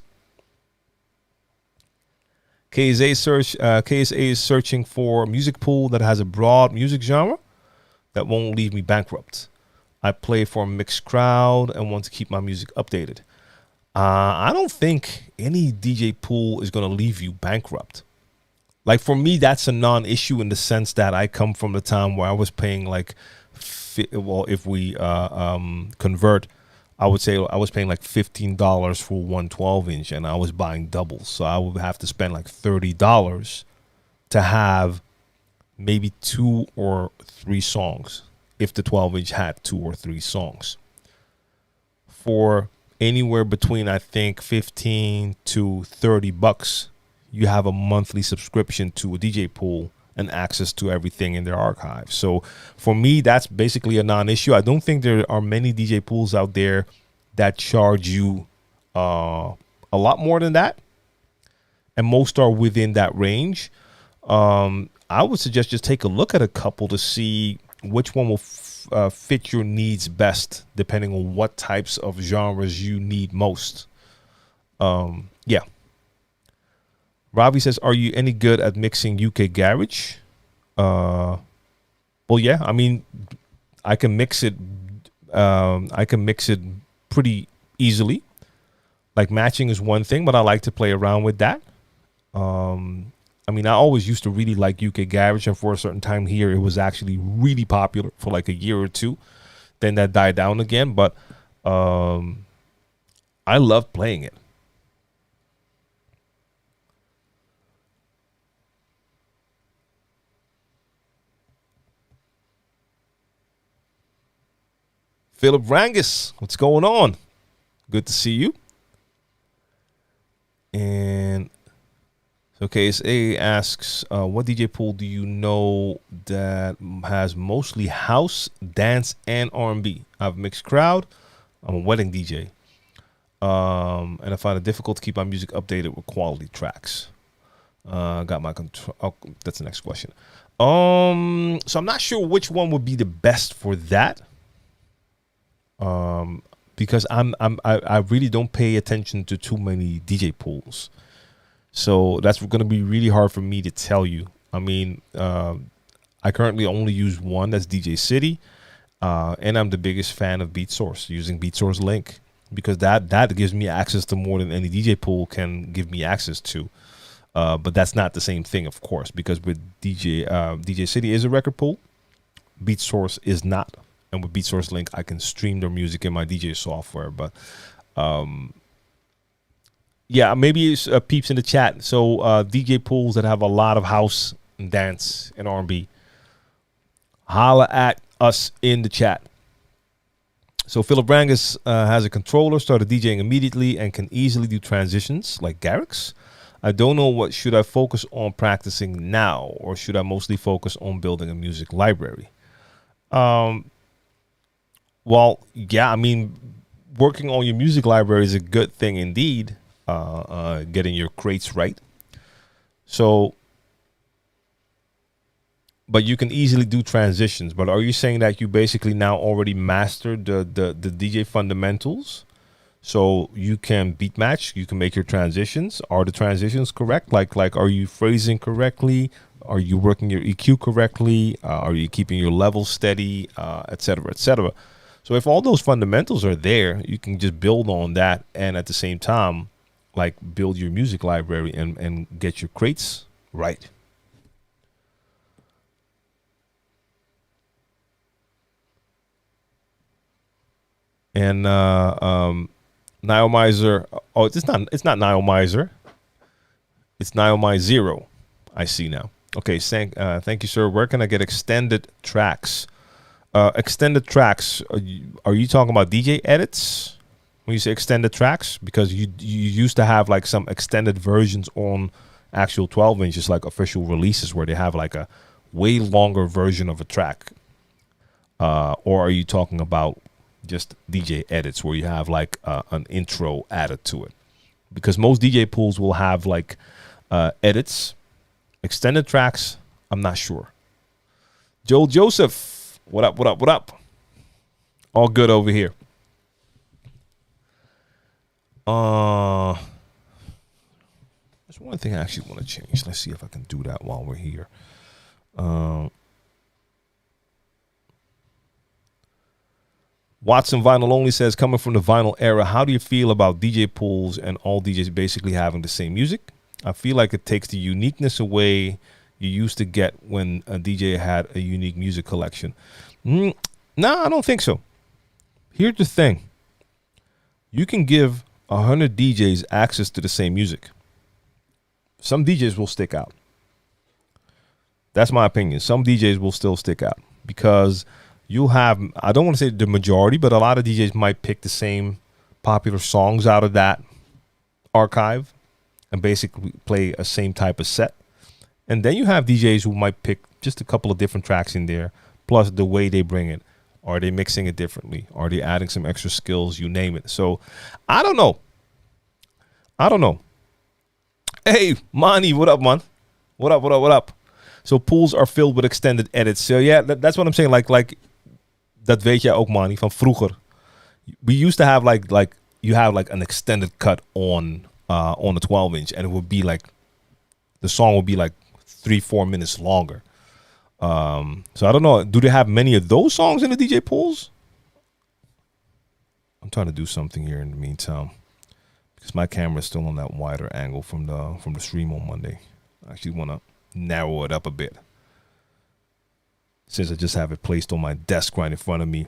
KSA is searching for a music pool that has a broad music genre that won't leave me bankrupt. I play for a mixed crowd and want to keep my music updated. I don't think any DJ pool is going to leave you bankrupt. Like for me, that's a non-issue in the sense that I come from the time where I was paying like, if we convert, I would say I was paying like $15 for 112-inch and I was buying doubles. So I would have to spend like $30 to have maybe 2 or 3 songs if the 12-inch had 2 or 3 songs. For anywhere between, I think, 15 to 30 bucks, you have a monthly subscription to a DJ pool and access to everything in their archive. So for me, that's basically a non-issue. I don't think there are many DJ pools out there that charge you a lot more than that. And most are within that range. I would suggest just take a look at a couple to see which one will fit your needs best, depending on what types of genres you need most. Yeah. Robbie says, are you any good at mixing UK garage? Well, yeah, I mean, I can mix it. I can mix it pretty easily. Like matching is one thing, but I like to play around with that. I mean, I always used to really like UK garage, and for a certain time here, it was actually really popular for like a year or two. Then that died down again, but I love playing it. Philip Rangus, what's going on? Good to see you. And so KSA asks, what DJ pool do you know that has mostly house, dance, and R&B? I have a mixed crowd. I'm a wedding DJ. And I find it difficult to keep my music updated with quality tracks. Got my control. Oh, that's the next question. So I'm not sure which one would be the best for that. Because I really don't pay attention to too many DJ pools. So that's going to be really hard for me to tell you. I mean, I currently only use one, that's DJ City. And I'm the biggest fan of BeatSource, using BeatSource Link, because that gives me access to more than any DJ pool can give me access to. But that's not the same thing, of course, because with DJ City is a record pool, BeatSource is not. And with BeatSource Link, I can stream their music in my DJ software. But yeah, maybe it's peeps in the chat. So DJ pools that have a lot of house and dance and R&B, holla at us in the chat. So Philip Brangus has a controller, started DJing immediately, and can easily do transitions like Garrix. I don't know, what should I focus on practicing now, or should I mostly focus on building a music library? Well, yeah, I mean, working on your music library is a good thing indeed. Getting your crates right. So, but you can easily do transitions. But are you saying that you basically now already mastered the DJ fundamentals? So you can beat match, you can make your transitions. Are the transitions correct? Like are you phrasing correctly? Are you working your EQ correctly? Are you keeping your level steady, et cetera, et cetera? So if all those fundamentals are there, you can just build on that, and at the same time, like, build your music library and get your crates right. And Niomizer, oh, it's not Niomizer. It's Niomizer. I see now. Okay, thank you, sir. Where can I get extended tracks? Extended tracks, are you talking about DJ edits when you say extended tracks? Because you used to have like some extended versions on actual 12 inches, like official releases, where they have like a way longer version of a track. Or are you talking about just DJ edits where you have like an intro added to it? Because most DJ pools will have like edits. Extended tracks, I'm not sure. Joel Joseph, what up, what up, what up? All good over here. There's one thing I actually want to change. Let's see if I can do that while we're here. Watson Vinyl Only says, coming from the vinyl era, how do you feel about DJ pools and all DJs basically having the same music? I feel like it takes the uniqueness away you used to get when a DJ had a unique music collection. No, I don't think so. Here's the thing. You can give 100 DJs access to the same music. Some DJs will stick out. That's my opinion. Some DJs will still stick out because you'll have, I don't want to say the majority, but a lot of DJs might pick the same popular songs out of that archive and basically play a same type of set. And then you have DJs who might pick just a couple of different tracks in there, plus the way they bring it. Are they mixing it differently? Are they adding some extra skills? You name it. So I don't know. Hey, Mani, what up, man? What up? So pools are filled with extended edits. So yeah, that's what I'm saying. Like dat weet jij ook, Mani, van vroeger. We used to have like you have like an extended cut on a 12 inch, and it would be like the song would be like 3-4 minutes longer. So I don't know. Do they have many of those songs in the DJ pools? I'm trying to do something here in the meantime because my camera is still on that wider angle from the stream on Monday. I actually want to narrow it up a bit since I just have it placed on my desk right in front of me.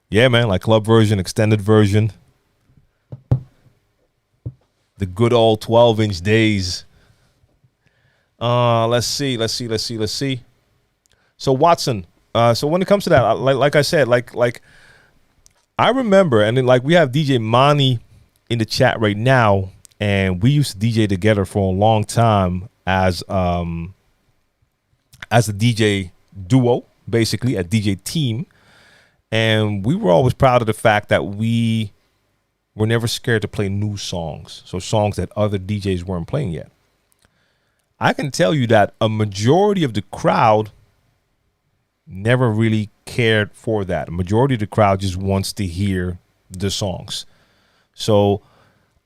Yeah, man, like club version, extended version. The good old 12-inch days. Let's see. So Watson, so when it comes to that, like I said, like I remember, and then like we have DJ Mani in the chat right now, and we used to DJ together for a long time as a DJ duo, basically a DJ team, and we were always proud of the fact that we were never scared to play new songs, so songs that other DJs weren't playing yet. I can tell you that a majority of the crowd never really cared for that. A majority of the crowd just wants to hear the songs. So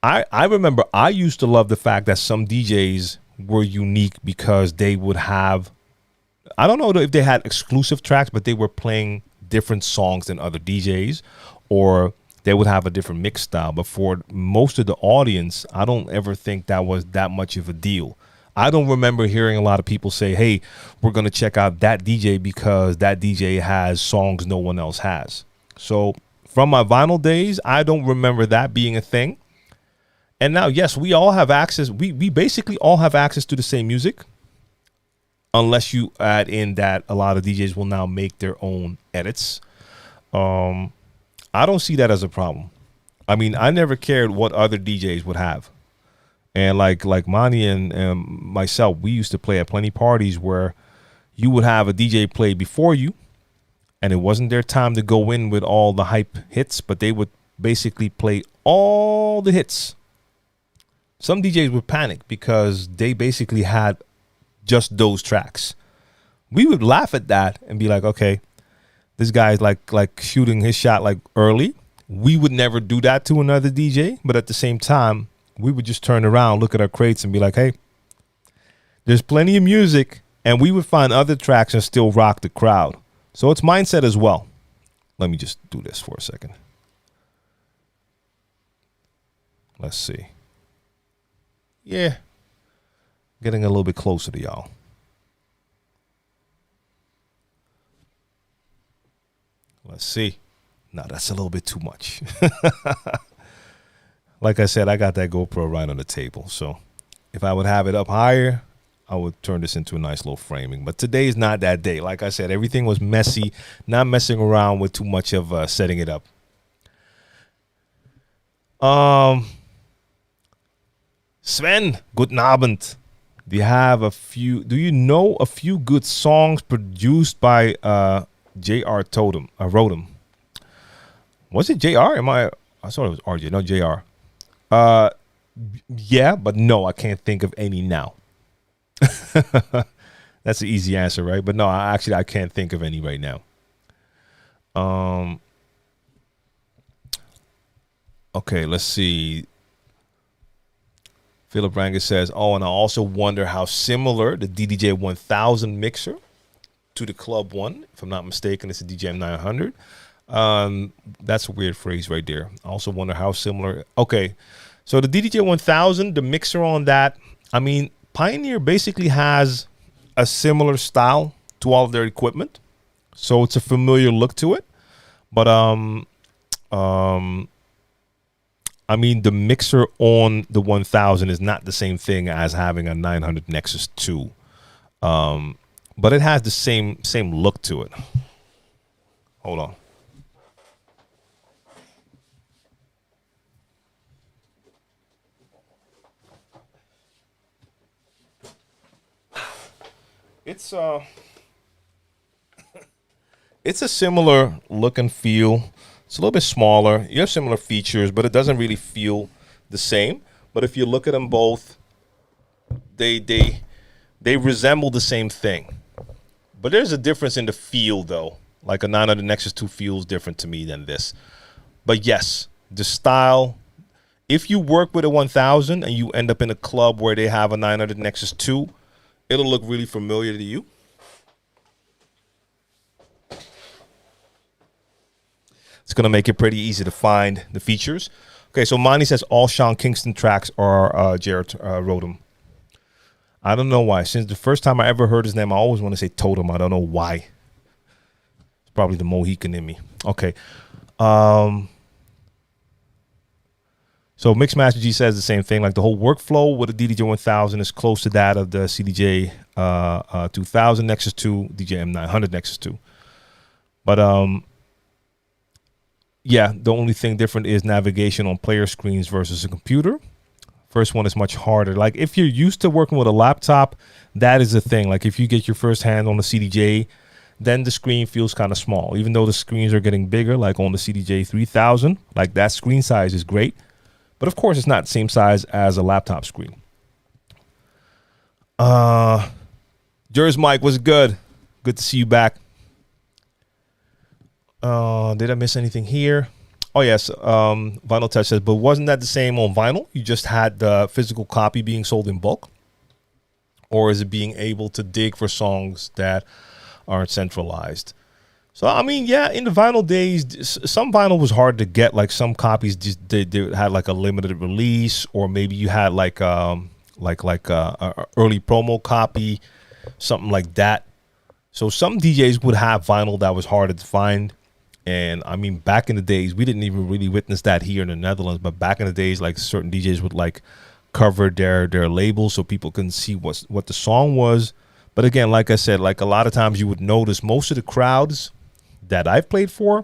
I remember I used to love the fact that some DJs were unique because they would have, I don't know if they had exclusive tracks, but they were playing different songs than other DJs, or they would have a different mix style. But for most of the audience, I don't ever think that was that much of a deal. I don't remember hearing a lot of people say, hey, we're going to check out that DJ because that DJ has songs no one else has. So from my vinyl days, I don't remember that being a thing. And now, yes, we all have access. We basically all have access to the same music, unless you add in that a lot of DJs will now make their own edits. I don't see that as a problem. I mean, I never cared what other DJs would have. And like Mani and myself, we used to play at plenty parties where you would have a DJ play before you, and it wasn't their time to go in with all the hype hits, but they would basically play all the hits. Some DJs would panic because they basically had just those tracks. We would laugh at that and be like, okay, this guy's like shooting his shot like early. We would never do that to another DJ, but at the same time, we would just turn around, look at our crates and be like, hey, there's plenty of music, and we would find other tracks and still rock the crowd. So it's mindset as well. Let me just do this for a second. Let's see. Yeah. Getting a little bit closer to y'all. Let's see. No, that's a little bit too much. Like I said, I got that GoPro right on the table. So if I would have it up higher, I would turn this into a nice little framing. But today's not that day. Like I said, everything was messy. Not messing around with too much of setting it up. Sven, guten Abend. Do you know a few good songs produced by J.R. Rodham? Was it J.R.? I thought it was RJ, no J.R. Yeah, but no, I can't think of any now. That's an easy answer, right? But no, I can't think of any right now. Okay, let's see. Philip Ranger says, oh, and I also wonder how similar the DDJ 1000 mixer to the Club One, if I'm not mistaken, it's a DJM 900. That's a weird phrase right there. I also wonder how similar. Okay, so the DDJ 1000, the mixer on that, I mean, Pioneer basically has a similar style to all of their equipment, so it's a familiar look to it. But I mean, the mixer on the 1000 is not the same thing as having a 900 Nexus 2, but it has the same look to it. Hold on. It's a similar look and feel. It's a little bit smaller. You have similar features, but it doesn't really feel the same. But if you look at them both, they resemble the same thing. But there's a difference in the feel, though. Like a 900 Nexus 2 feels different to me than this. But yes, the style. If you work with a 1000 and you end up in a club where they have a 900 Nexus 2, it'll look really familiar to you. It's going to make it pretty easy to find the features. Okay, so Monty says all Sean Kingston tracks are Jared Rodham. I don't know why. Since the first time I ever heard his name, I always want to say Totem. I don't know why. It's probably the Mohican in me. Okay. So Mixmaster G says the same thing. Like the whole workflow with the DDJ 1000 is close to that of the CDJ 2000 Nexus 2, DJM 900 Nexus 2. But yeah, the only thing different is navigation on player screens versus a computer. First one is much harder. Like if you're used to working with a laptop, that is the thing. Like if you get your first hand on the CDJ, then the screen feels kind of small, even though the screens are getting bigger, like on the CDJ 3000. Like that screen size is great. But of course, it's not the same size as a laptop screen. Jers Mike was good. Good to see you back. Did I miss anything here? Oh, yes. Vinyl Touch says, but wasn't that the same on vinyl? You just had the physical copy being sold in bulk? Or is it being able to dig for songs that aren't centralized? So, I mean, yeah, in the vinyl days, some vinyl was hard to get. Like some copies just they had like a limited release, or maybe you had like a early promo copy, something like that. So some DJs would have vinyl that was harder to find. And I mean, back in the days, we didn't even really witness that here in the Netherlands. But back in the days, like certain DJs would like cover their labels so people can see what the song was. But again, like I said, like a lot of times you would notice most of the crowds that I've played for,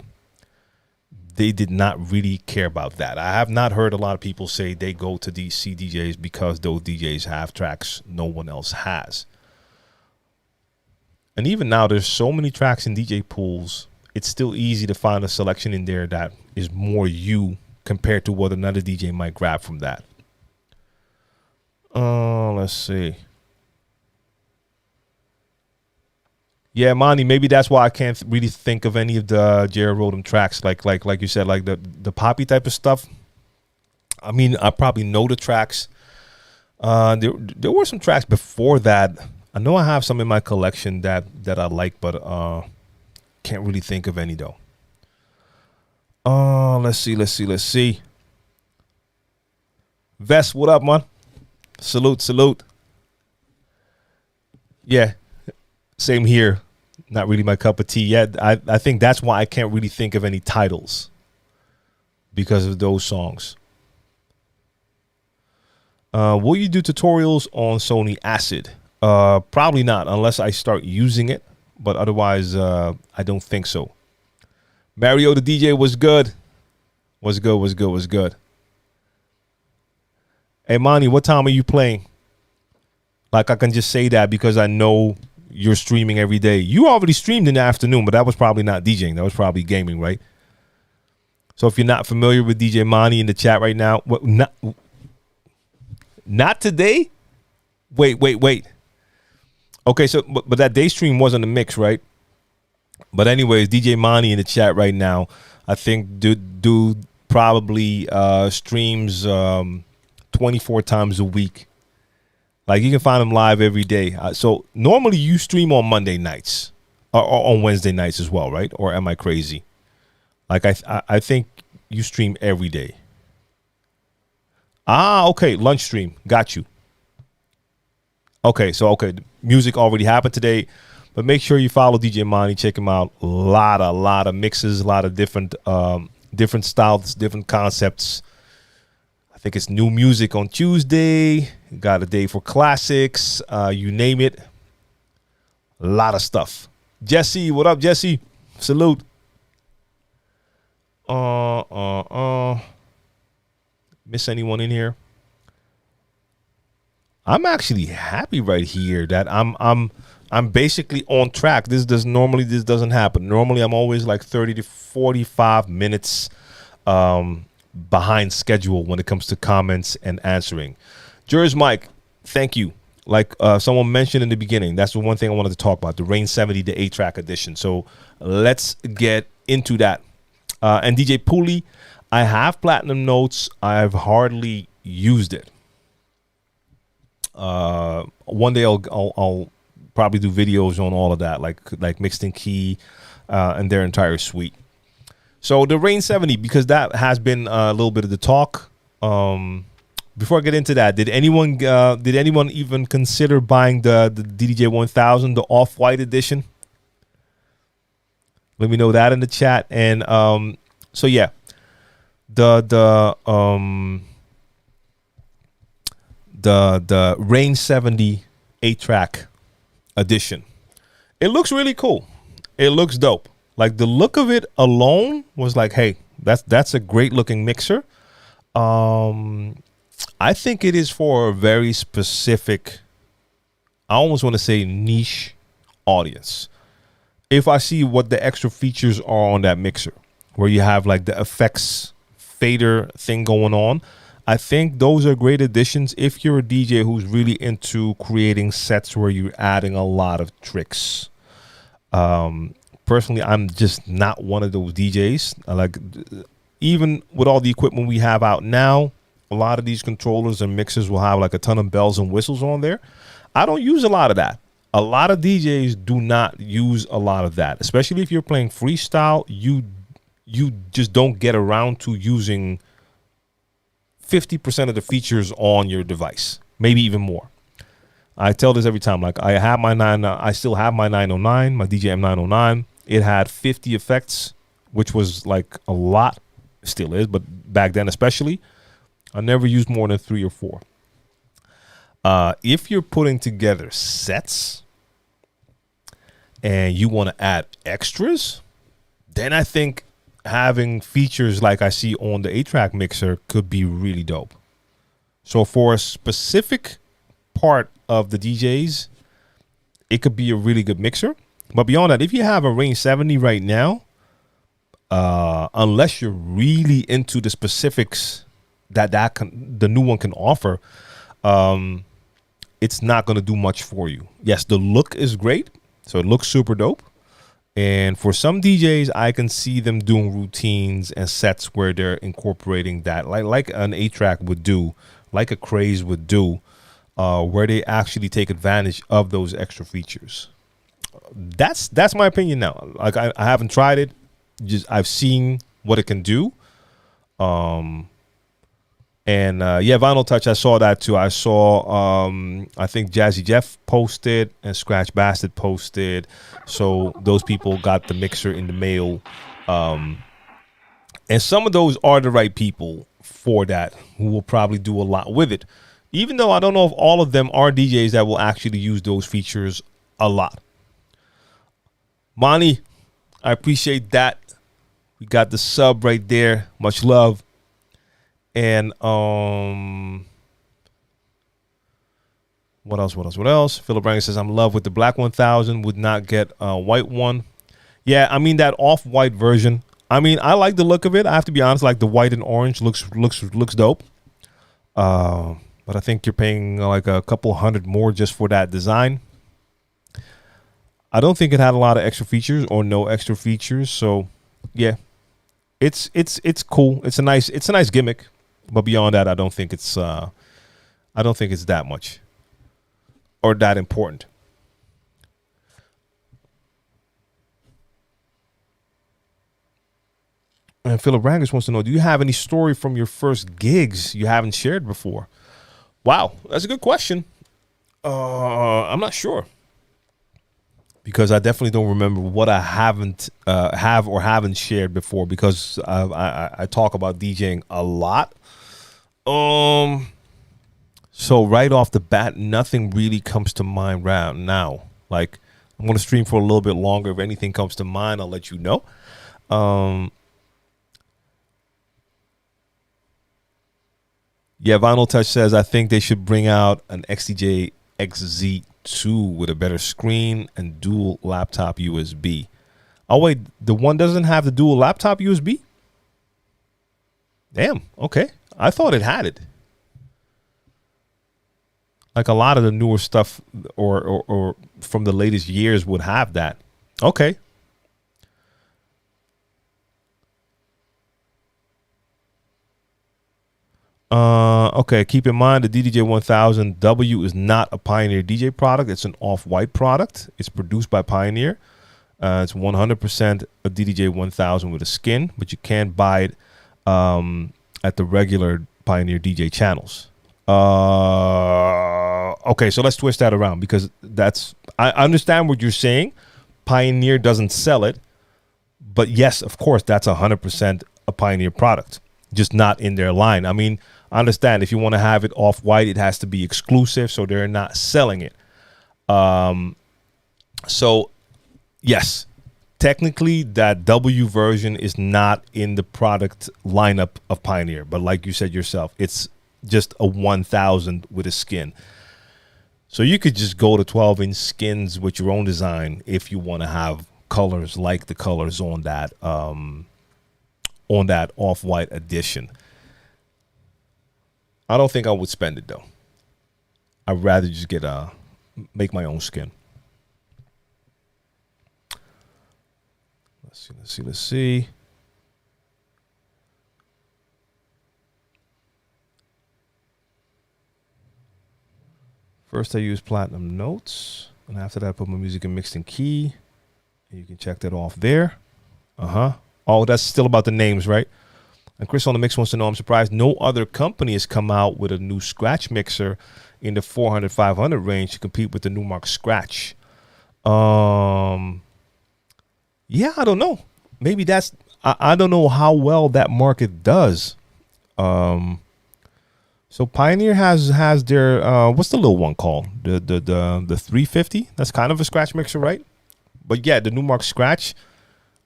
they did not really care about that. I have not heard a lot of people say they go to these DJs because those DJs have tracks no one else has. And even now, there's so many tracks in DJ pools, it's still easy to find a selection in there that is more you compared to what another DJ might grab from that. Let's see. Yeah, Monty, maybe that's why I can't really think of any of the Jared Rodham tracks. Like you said, like the poppy type of stuff. I mean, I probably know the tracks. There were some tracks before that. I know I have some in my collection that I like, but can't really think of any though. Let's see. Vest, what up, man? Salute. Yeah, same here. Not really my cup of tea yet. I think that's why I can't really think of any titles because of those songs. Will you do tutorials on Sony Acid? Probably not unless I start using it, but otherwise I don't think so. Mario the DJ was good. Was good. Hey, Monty, what time are you playing? Like, I can just say that because I know you're streaming every day. You already streamed in the afternoon, but that was probably not DJing. That was probably gaming, right? So if you're not familiar with DJ Monty in the chat right now, what, not today? Wait. Okay, so but that day stream wasn't a mix, right? But anyways, DJ Monty in the chat right now, I think dude probably streams 24 times a week. Like, you can find him live every day. So normally you stream on Monday nights or on Wednesday nights as well, right? Or am I crazy? Like, I think you stream every day. Okay, lunch stream. Got you. Okay, the music already happened today, but make sure you follow DJ Monty. Check him out. A lot of mixes, a lot of different styles, different concepts. I think it's new music on Tuesday. Got a day for classics. You name it. A lot of stuff. Jesse, what up, Jesse? Salute. Miss anyone in here? I'm actually happy right here that I'm basically on track. This doesn't happen. Normally I'm always like 30 to 45 minutes behind schedule when it comes to comments and answering. Jers Mike, thank you. Like someone mentioned in the beginning, that's the one thing I wanted to talk about, the Rane 70, the 8-track edition. So let's get into that. And DJ Pooley, I have Platinum Notes. I've hardly used it. One day I'll probably do videos on all of that, like Mixed in Key and their entire suite. So the Rane 70, because that has been a little bit of the talk. Before I get into that, did anyone even consider buying the DJ 1000, the off-white edition? Let me know that in the chat. And so yeah, the Rane 70 8-track edition. It looks really cool. It looks dope. Like the look of it alone was like, hey, that's a great looking mixer. I think it is for a very specific, I almost want to say niche audience. If I see what the extra features are on that mixer, where you have like the effects fader thing going on, I think those are great additions if you're a DJ who's really into creating sets where you're adding a lot of tricks. Personally, I'm just not one of those DJs. Like, even with all the equipment we have out now, a lot of these controllers and mixers will have like a ton of bells and whistles on there. I don't use a lot of that. A lot of DJs do not use a lot of that, especially if you're playing freestyle. You just don't get around to using 50% of the features on your device, maybe even more. I tell this every time. Like, I still have my 909, my DJM 909. It had 50 effects, which was like a lot. It still is, but back then especially, I never used more than 3 or 4. If you're putting together sets and you want to add extras, then I think having features like I see on the 8-track mixer could be really dope. So for a specific part of the DJs, it could be a really good mixer. But beyond that, if you have a Rane 70 right now, unless you're really into the specifics that the new one can offer, it's not going to do much for you. Yes, the look is great, so it looks super dope. And for some DJs, I can see them doing routines and sets where they're incorporating that, like an 8-track would do, like a Craze would do, where they actually take advantage of those extra features. That's my opinion now. Like, I haven't tried it, just I've seen what it can do. And Vinyl Touch, I saw that too. I saw, I think Jazzy Jeff posted and Scratch Bastard posted. So those people got the mixer in the mail. And some of those are the right people for that, who will probably do a lot with it. Even though I don't know if all of them are DJs that will actually use those features a lot. Monty, I appreciate that. We got the sub right there. Much love. And what else? Philip Branger says, I'm in love with the black 1000, would not get a white one. Yeah, I mean, that off-white version, I mean, I like the look of it. I have to be honest, like the white and orange looks dope. But I think you're paying like a couple $100 more just for that design. I don't think it had a lot of extra features or no extra features. So yeah, it's cool. It's a nice gimmick. But beyond that, I don't think it's that much or that important. And Philip Rangers wants to know, do you have any story from your first gigs you haven't shared before? Wow, that's a good question. I'm not sure, because I definitely don't remember what I haven't haven't shared before, because I talk about DJing a lot. So right off the bat, nothing really comes to mind right now. Like, I'm going to stream for a little bit longer. If anything comes to mind, I'll let you know. Vinyl Touch says, I think they should bring out an XDJ XZ2 with a better screen and dual laptop USB. Oh, wait, the one doesn't have the dual laptop USB? Damn, okay. I thought it had it. Like, a lot of the newer stuff or from the latest years would have that. Okay. Okay, keep in mind the DDJ 1000W is not a Pioneer DJ product. It's an off-white product. It's produced by Pioneer. It's 100% a DDJ 1000 with a skin, but you can buy it at the regular Pioneer DJ channels. Okay, so let's twist that around, because I understand what you're saying. Pioneer doesn't sell it, but yes, of course, that's 100% a Pioneer product, just not in their line. I mean, I understand if you want to have it off-white, it has to be exclusive, so they're not selling it. So yes, technically that W version is not in the product lineup of Pioneer, but like you said yourself, it's just a 1000 with a skin. So you could just go to 12-inch skins with your own design if you want to have colors like the colors on that off-white edition. I don't think I would spend it though. I'd rather just make my own skin. Let's see. First, I use Platinum Notes, and after that, I put my music in mixed in key. And you can check that off there. Oh, that's still about the names, right? And Chris on the mix wants to know, I'm surprised no other company has come out with a new scratch mixer in the 400-500 range to compete with the Numark Scratch. Yeah, I don't know. Maybe that's, I don't know how well that market does. So Pioneer has their what's the little one called? The 350. That's kind of a scratch mixer, right? But yeah, the Numark Scratch.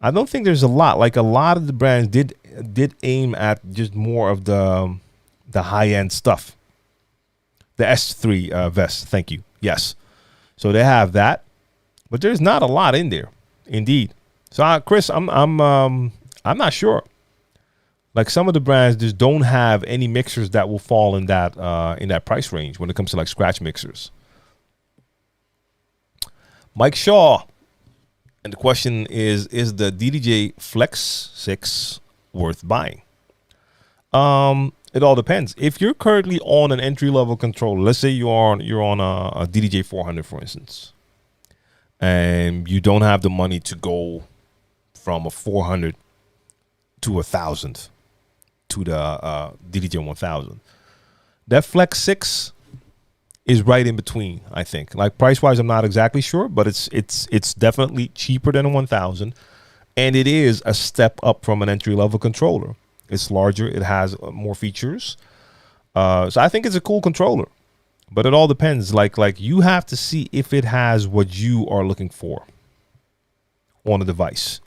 I don't think there's a lot. Like a lot of the brands did aim at just more of the high end stuff. The S3 vest. Thank you. Yes. So they have that, but there's not a lot in there, indeed. So Chris, I'm not sure. Like some of the brands just don't have any mixers that will fall in that price range when it comes to like scratch mixers. Mike Shaw, and the question is the DDJ Flex 6 worth buying? It all depends. If you're currently on an entry level controller, let's say you're on a DDJ 400, for instance, and you don't have the money to go from a 400 to 1000 to the DDJ 1000, that Flex 6 is right in between. I think, like price wise, I'm not exactly sure, but it's definitely cheaper than a 1000, and it is a step up from an entry level controller. It's larger, it has more features, so I think it's a cool controller. But it all depends. Like you have to see if it has what you are looking for on a device,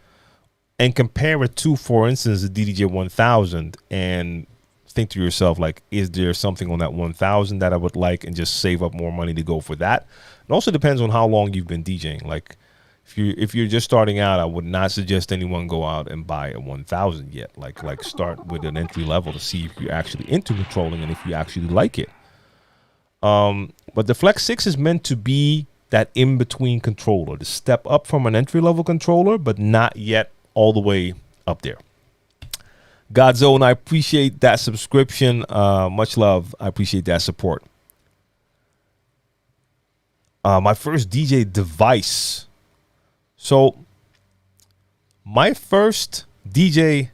and compare it to, for instance, the DDJ 1000, and think to yourself, like, is there something on that 1000 that I would like, and just save up more money to go for that. It also depends on how long you've been DJing. Like if you're just starting out, I would not suggest anyone go out and buy a 1000 yet. Like start with an entry level to see if you're actually into controlling and if you actually like it. But the Flex 6 is meant to be that in-between controller, the step up from an entry-level controller, but not yet all the way up there. Godzone, I appreciate that subscription. Much love. I appreciate that support. My first DJ device. So my first DJ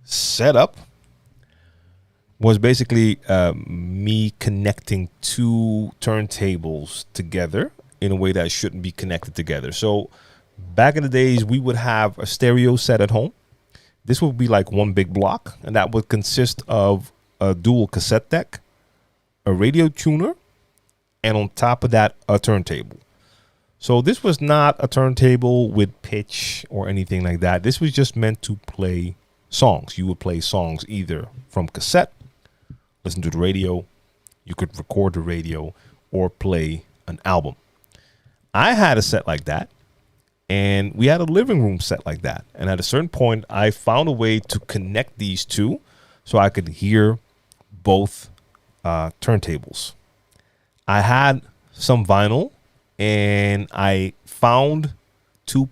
setup was basically me connecting two turntables together in a way that shouldn't be connected together. So back in the days, we would have a stereo set at home. This would be like one big block, and that would consist of a dual cassette deck, a radio tuner, and on top of that, a turntable. So this was not a turntable with pitch or anything like that. This was just meant to play songs. You would play songs either from cassette, listen to the radio, you could record the radio, or play an album. I had a set like that, and we had a living room set like that. And at a certain point, I found a way to connect these two so I could hear both turntables. I had some vinyl, and I found two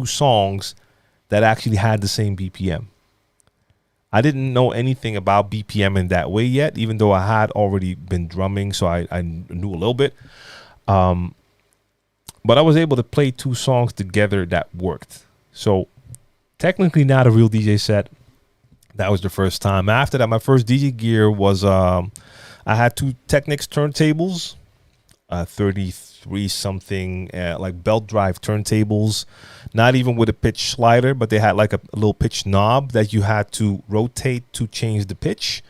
songs that actually had the same BPM. I didn't know anything about BPM in that way yet, even though I had already been drumming, so I knew a little bit. But I was able to play two songs together that worked. So technically not a real DJ set. That was the first time. After that, my first DJ gear was I had two Technics turntables, 33 something, like belt drive turntables, not even with a pitch slider, but they had like a little pitch knob that you had to rotate to change the pitch,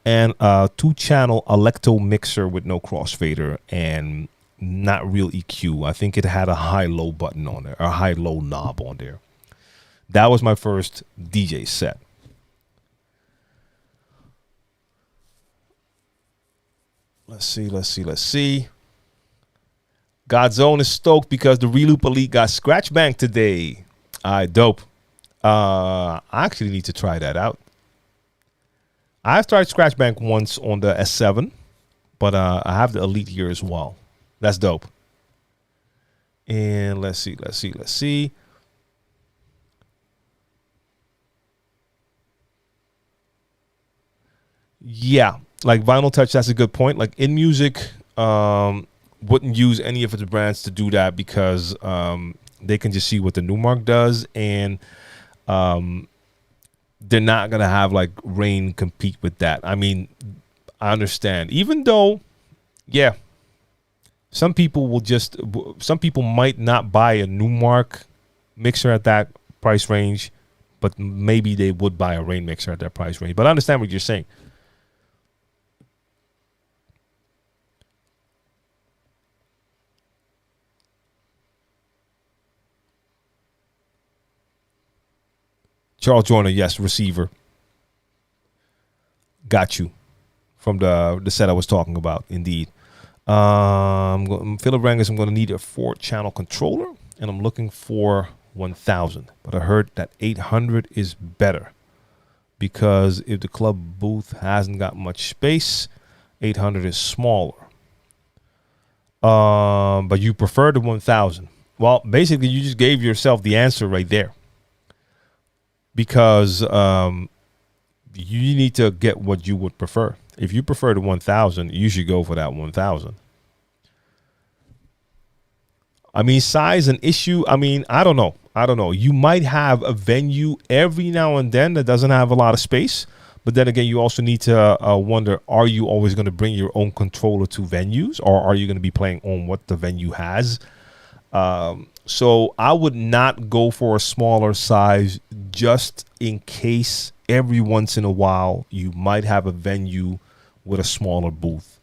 and a 2-channel Electo mixer with no crossfader, and not real EQ. I think it had a high-low button on there, a high-low knob on there. That was my first DJ set. Let's see. Godzone is stoked because the Reloop Elite got Scratch Bank today. All right, dope. I actually need to try that out. I've tried Scratch Bank once on the S7, but I have the Elite here as well. That's dope. And let's see. Yeah, like Vinyl Touch, that's a good point. Like in music, wouldn't use any of the brands to do that because they can just see what the Numark does, and they're not gonna have like Rane compete with that. I mean, I understand. Even though, yeah, some people might not buy a Numark mixer at that price range, but maybe they would buy a Rane mixer at that price range. But I understand what you're saying. Charles Joyner, yes, receiver. Got you. From the set I was talking about, indeed. Philip Rangus, I'm going to need a 4-channel controller, and I'm looking for 1000. But I heard that 800 is better because if the club booth hasn't got much space, 800 is smaller. But you prefer the 1000. Well, basically, you just gave yourself the answer right there. Because you need to get what you would prefer. If you prefer the 1000, you should go for that 1000. I mean, size an issue. I mean, I don't know. You might have a venue every now and then that doesn't have a lot of space. But then again, you also need to wonder, are you always going to bring your own controller to venues? Or are you going to be playing on what the venue has? So I would not go for a smaller size just in case every once in a while you might have a venue with a smaller booth.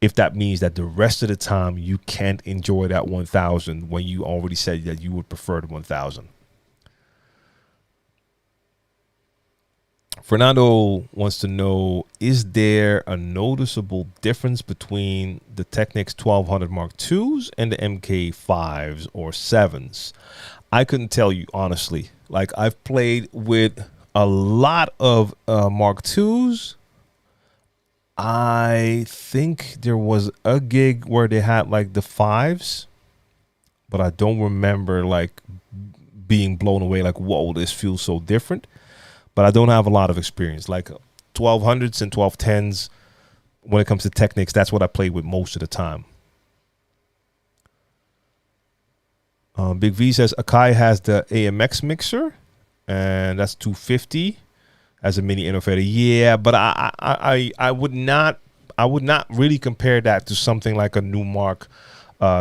If that means that the rest of the time you can't enjoy that 1000 when you already said that you would prefer the 1000. Fernando wants to know, is there a noticeable difference between the Technics 1200 Mark IIs and the MK5s or 7s? I couldn't tell you, honestly. Like, I've played with a lot of Mark IIs. I think there was a gig where they had like the 5s, but I don't remember like being blown away like, whoa, this feels so different. But I don't have a lot of experience. Like 1200s and 1210s, when it comes to Technics, that's what I play with most of the time. Big V says Akai has the AMX mixer, and that's 250 as a mini innovator. Yeah, but I would not really compare that to something like a Numark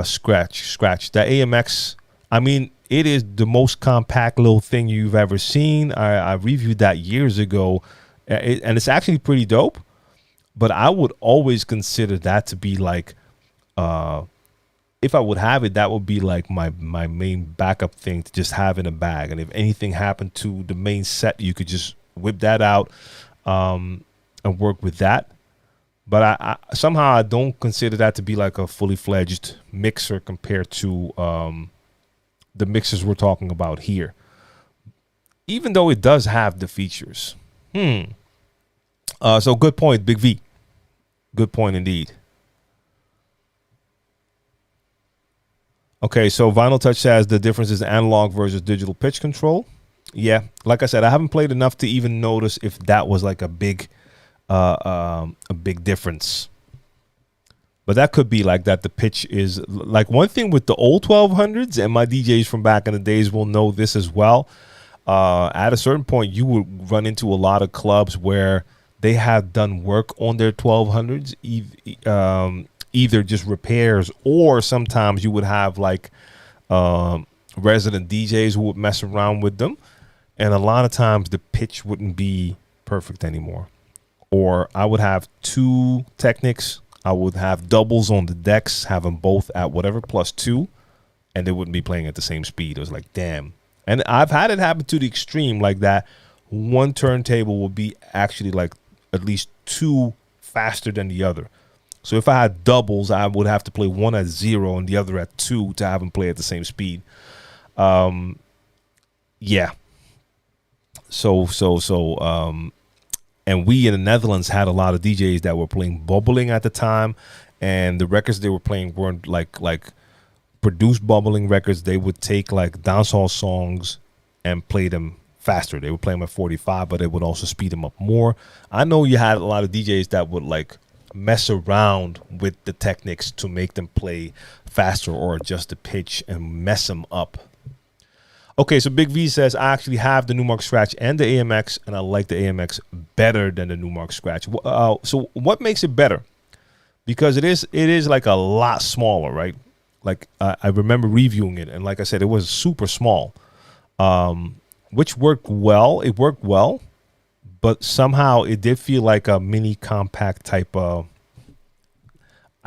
Scratch. The AMX, I mean, it is the most compact little thing you've ever seen. I reviewed that years ago, and it's actually pretty dope. But I would always consider that to be like, if I would have it, that would be like my main backup thing to just have in a bag. And if anything happened to the main set, you could just whip that out and work with that. But I somehow I don't consider that to be like a fully fledged mixer compared to the mixers we're talking about here, even though it does have the features. So good point, Big V. Good point indeed. Okay, so Vinyl Touch says the difference is analog versus digital pitch control. Yeah, like I said, I haven't played enough to even notice if that was like a big difference. But that could be like that. The pitch is like one thing with the old 1200s, and my DJs from back in the days will know this as well. At a certain point, you would run into a lot of clubs where they had done work on their 1200s, either just repairs, or sometimes you would have like resident DJs who would mess around with them. And a lot of times the pitch wouldn't be perfect anymore. Or I would have two Technics. I would have doubles on the decks, have them both at whatever +2, and they wouldn't be playing at the same speed. It was like, damn. And I've had it happen to the extreme like that. One turntable will be actually like at least 2 faster than the other. So if I had doubles, I would have to play one at 0 and the other at 2 to have them play at the same speed. Yeah. And we in the Netherlands had a lot of DJs that were playing bubbling at the time, and the records they were playing weren't like produced bubbling records. They would take like dancehall songs and play them faster. They would play them at 45, but they would also speed them up more. I know you had a lot of DJs that would like mess around with the techniques to make them play faster or adjust the pitch and mess them up. Okay, so Big V says, I actually have the Numark Scratch and the AMX, and I like the AMX better than the Numark Scratch. So what makes it better? Because it is like a lot smaller, right? Like I remember reviewing it, and like I said, it was super small, which worked well. It worked well, but somehow it did feel like a mini compact type of.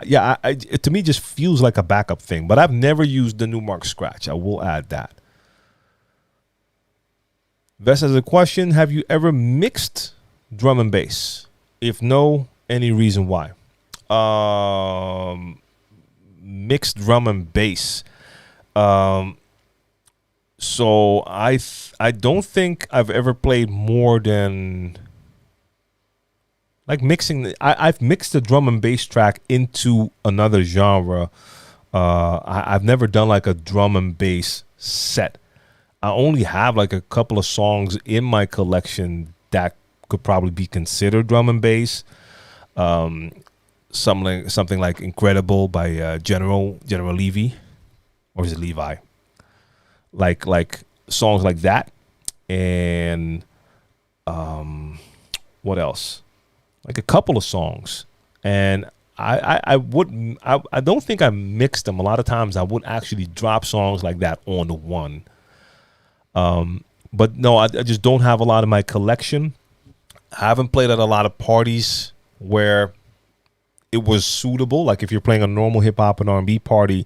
Yeah, it to me just feels like a backup thing. But I've never used the Numark Scratch. I will add that. Vest has a question: have you ever mixed drum and bass? If no, any reason why? Mixed drum and bass. So I don't think I've ever played more than like mixing. I've mixed the drum and bass track into another genre. I've never done like a drum and bass set. I only have like a couple of songs in my collection that could probably be considered drum and bass. Something like Incredible by General Levy, or is it Levi? Like songs like that, and what else? Like a couple of songs, and I don't think I mixed them. A lot of times I would actually drop songs like that on the one. But no, I just don't have a lot in my collection. I haven't played at a lot of parties where it was suitable. Like if you're playing a normal hip hop and R&B party,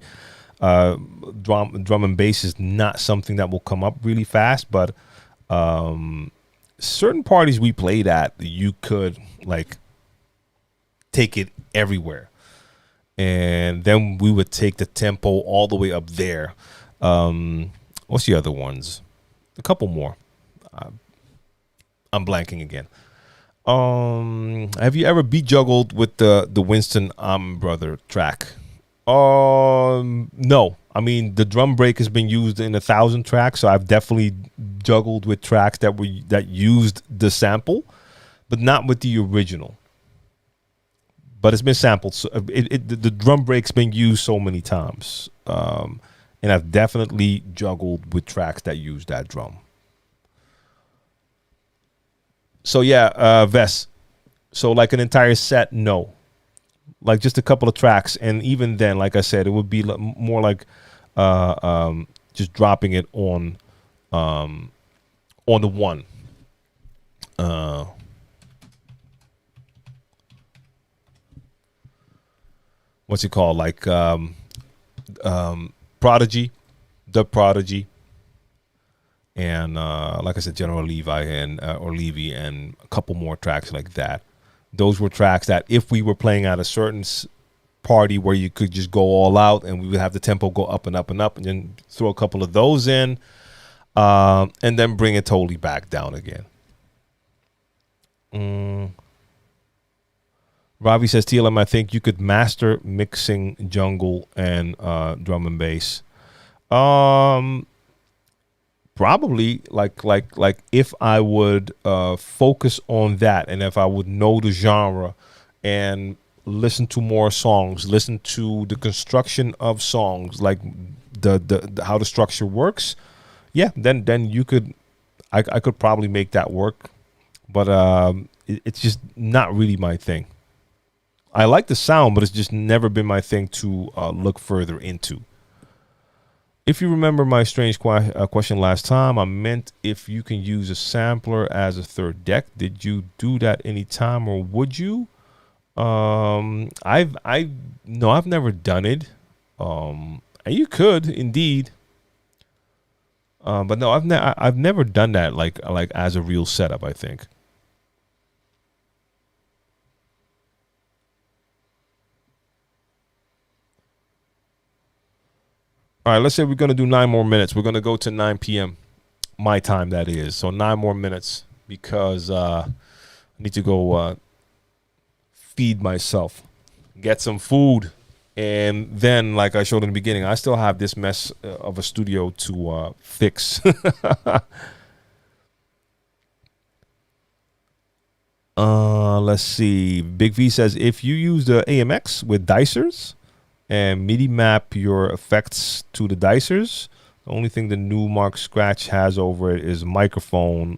drum and bass is not something that will come up really fast. But certain parties we played at, you could like take it everywhere, and then we would take the tempo all the way up there. What's the other ones? A couple more. I'm blanking again. Have you ever beat juggled with the Winston Brother track? No. I mean, the drum break has been used in 1,000 tracks, so I've definitely juggled with tracks that used the sample, but not with the original. But it's been sampled. So the drum break's been used so many times. And I've definitely juggled with tracks that use that drum. So yeah, Vess. So like an entire set, no. Like just a couple of tracks, and even then, like I said, it would be more like just dropping it on the one. What's it called? Like Prodigy, The Prodigy, and like I said, General Levi and or Levy, and a couple more tracks like that. Those were tracks that if we were playing at a certain party where you could just go all out, and we would have the tempo go up and up and up, and then throw a couple of those in, and then bring it totally back down again. Ravi says, TLM, I think you could master mixing jungle and drum and bass. Probably like if I would focus on that, and if I would know the genre and listen to more songs, listen to the construction of songs, like the how the structure works. Yeah, then you could, I could probably make that work, but it's just not really my thing. I like the sound, but it's just never been my thing to look further into. If you remember my strange question last time, I meant if you can use a sampler as a third deck. Did you do that anytime, or would you? I no, I've never done it. And you could indeed, but no, I've never done that like as a real setup. I think. All right, let's say we're gonna do 9 more minutes. We're gonna go to 9 p.m. my time. That is so 9 more minutes because I need to go feed myself, get some food. And then, like I showed in the beginning, I still have this mess of a studio to fix. Let's see. Big V says, if you use the AMX with dicers and MIDI map your effects to the dicers, the only thing the new Mark Scratch has over it is microphone.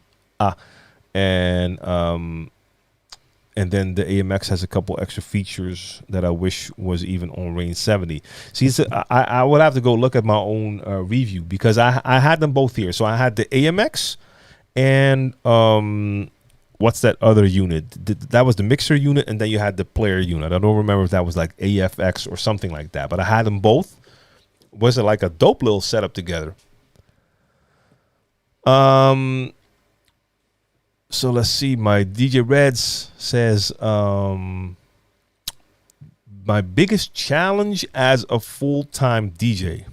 And then the AMX has a couple extra features that I wish was even on Rane 70. See, I would have to go look at my own review because I had them both here. So I had the AMX and what's that other unit? That was the mixer unit, and then you had the player unit. I don't remember if that was like AFX or something like that, but I had them both. Was it like a dope little setup together? So let's see. My DJ Reds says, my biggest challenge as a full-time DJ.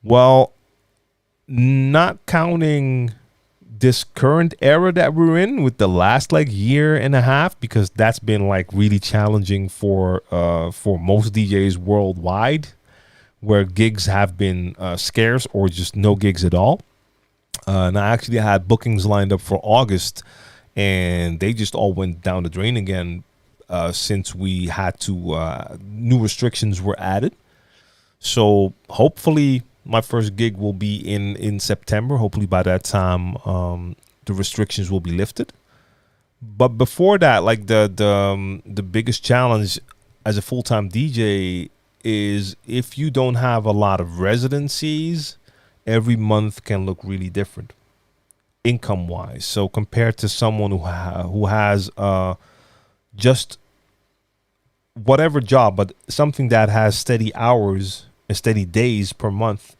Well, not counting this current era that we're in with the last like year and a half, because that's been like really challenging for most DJs worldwide, where gigs have been scarce or just no gigs at all. And I actually had bookings lined up for August, and they just all went down the drain again since we had to new restrictions were added. So hopefully my first gig will be in September. Hopefully by that time the restrictions will be lifted. But before that, like the biggest challenge as a full-time DJ is if you don't have a lot of residencies, every month can look really different income wise. So compared to someone who has just whatever job, but something that has steady hours and steady days per month,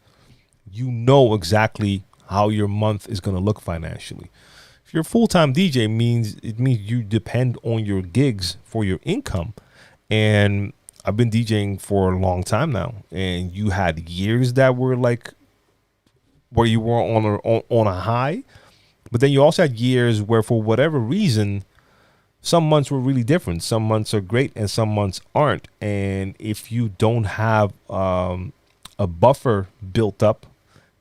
you know exactly how your month is going to look financially. If you're a full-time DJ, it means you depend on your gigs for your income. And I've been DJing for a long time now, and you had years that were like where you were on a high, but then you also had years where for whatever reason, some months were really different. Some months are great and some months aren't. And if you don't have a buffer built up,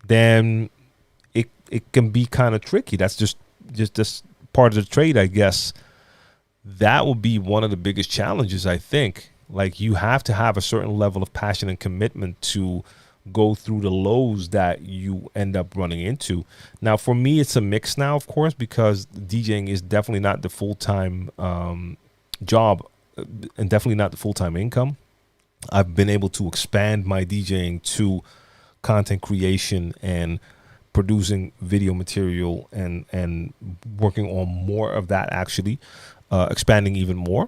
then it can be kind of tricky. That's just part of the trade, I guess. That will be one of the biggest challenges, I think. Like, you have to have a certain level of passion and commitment to go through the lows that you end up running into. Now, for me, it's a mix now, of course, because DJing is definitely not the full-time job and definitely not the full-time income. I've been able to expand my DJing to content creation and producing video material and working on more of that, actually, expanding even more.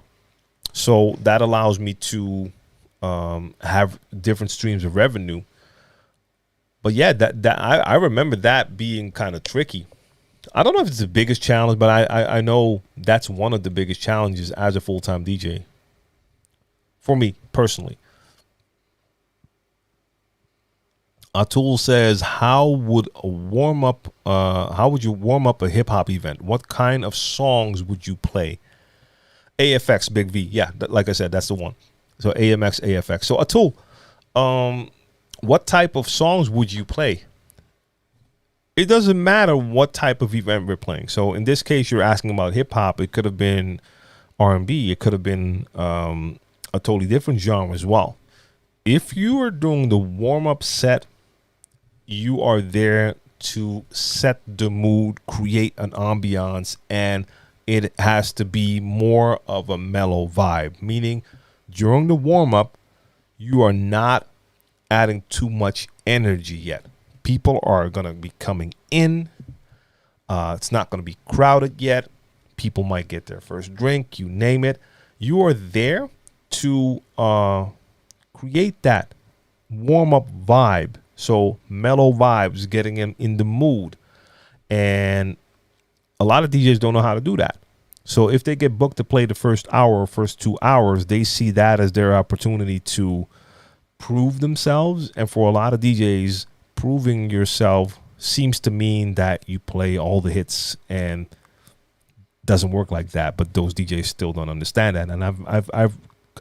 So that allows me to have different streams of revenue. But yeah, I remember that being kind of tricky. I don't know if it's the biggest challenge, but I know that's one of the biggest challenges as a full-time DJ for me personally. Atul says, how would you warm up a hip hop event? What kind of songs would you play? AFX, Big V. Yeah, like I said, that's the one. So AMX, AFX. So Atul, what type of songs would you play? It doesn't matter what type of event we're playing. So in this case, you're asking about hip hop. It could have been R&B. It could have been a totally different genre as well. If you are doing the warm-up set, you are there to set the mood, create an ambiance, and it has to be more of a mellow vibe. Meaning, during the warm-up, you are not adding too much energy yet. People are going to be coming in. It's not going to be crowded yet. People might get their first drink, you name it. You are there to create that warm-up vibe. So mellow vibes, getting them in the mood. And a lot of DJs don't know how to do that. So if they get booked to play the first hour or first 2 hours, they see that as their opportunity to prove themselves. And for a lot of DJs, proving yourself seems to mean that you play all the hits, and doesn't work like that. But those DJs still don't understand that. And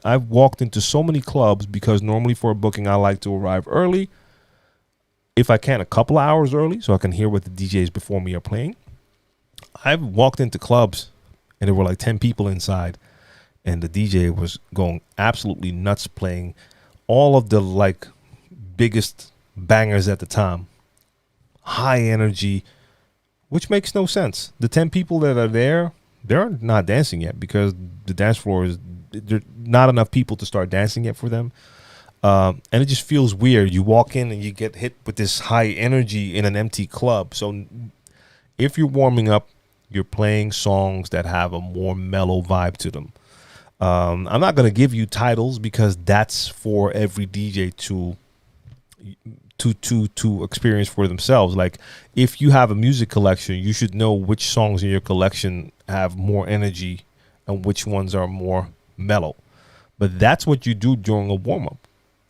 I've walked into so many clubs because normally for a booking I like to arrive early, if I can a couple of hours early, so I can hear what the DJs before me are playing. I've walked into clubs and there were like 10 people inside, and the DJ was going absolutely nuts, playing all of the like biggest bangers at the time, high energy, which makes no sense. The 10 people that are there, they're not dancing yet because the dance floor is, there's not enough people to start dancing yet for them. And it just feels weird. You walk in and you get hit with this high energy in an empty club. So if you're warming up, you're playing songs that have a more mellow vibe to them. I'm not going to give you titles because that's for every DJ to experience for themselves. Like if you have a music collection, you should know which songs in your collection have more energy and which ones are more mellow. But that's what you do during a warm-up.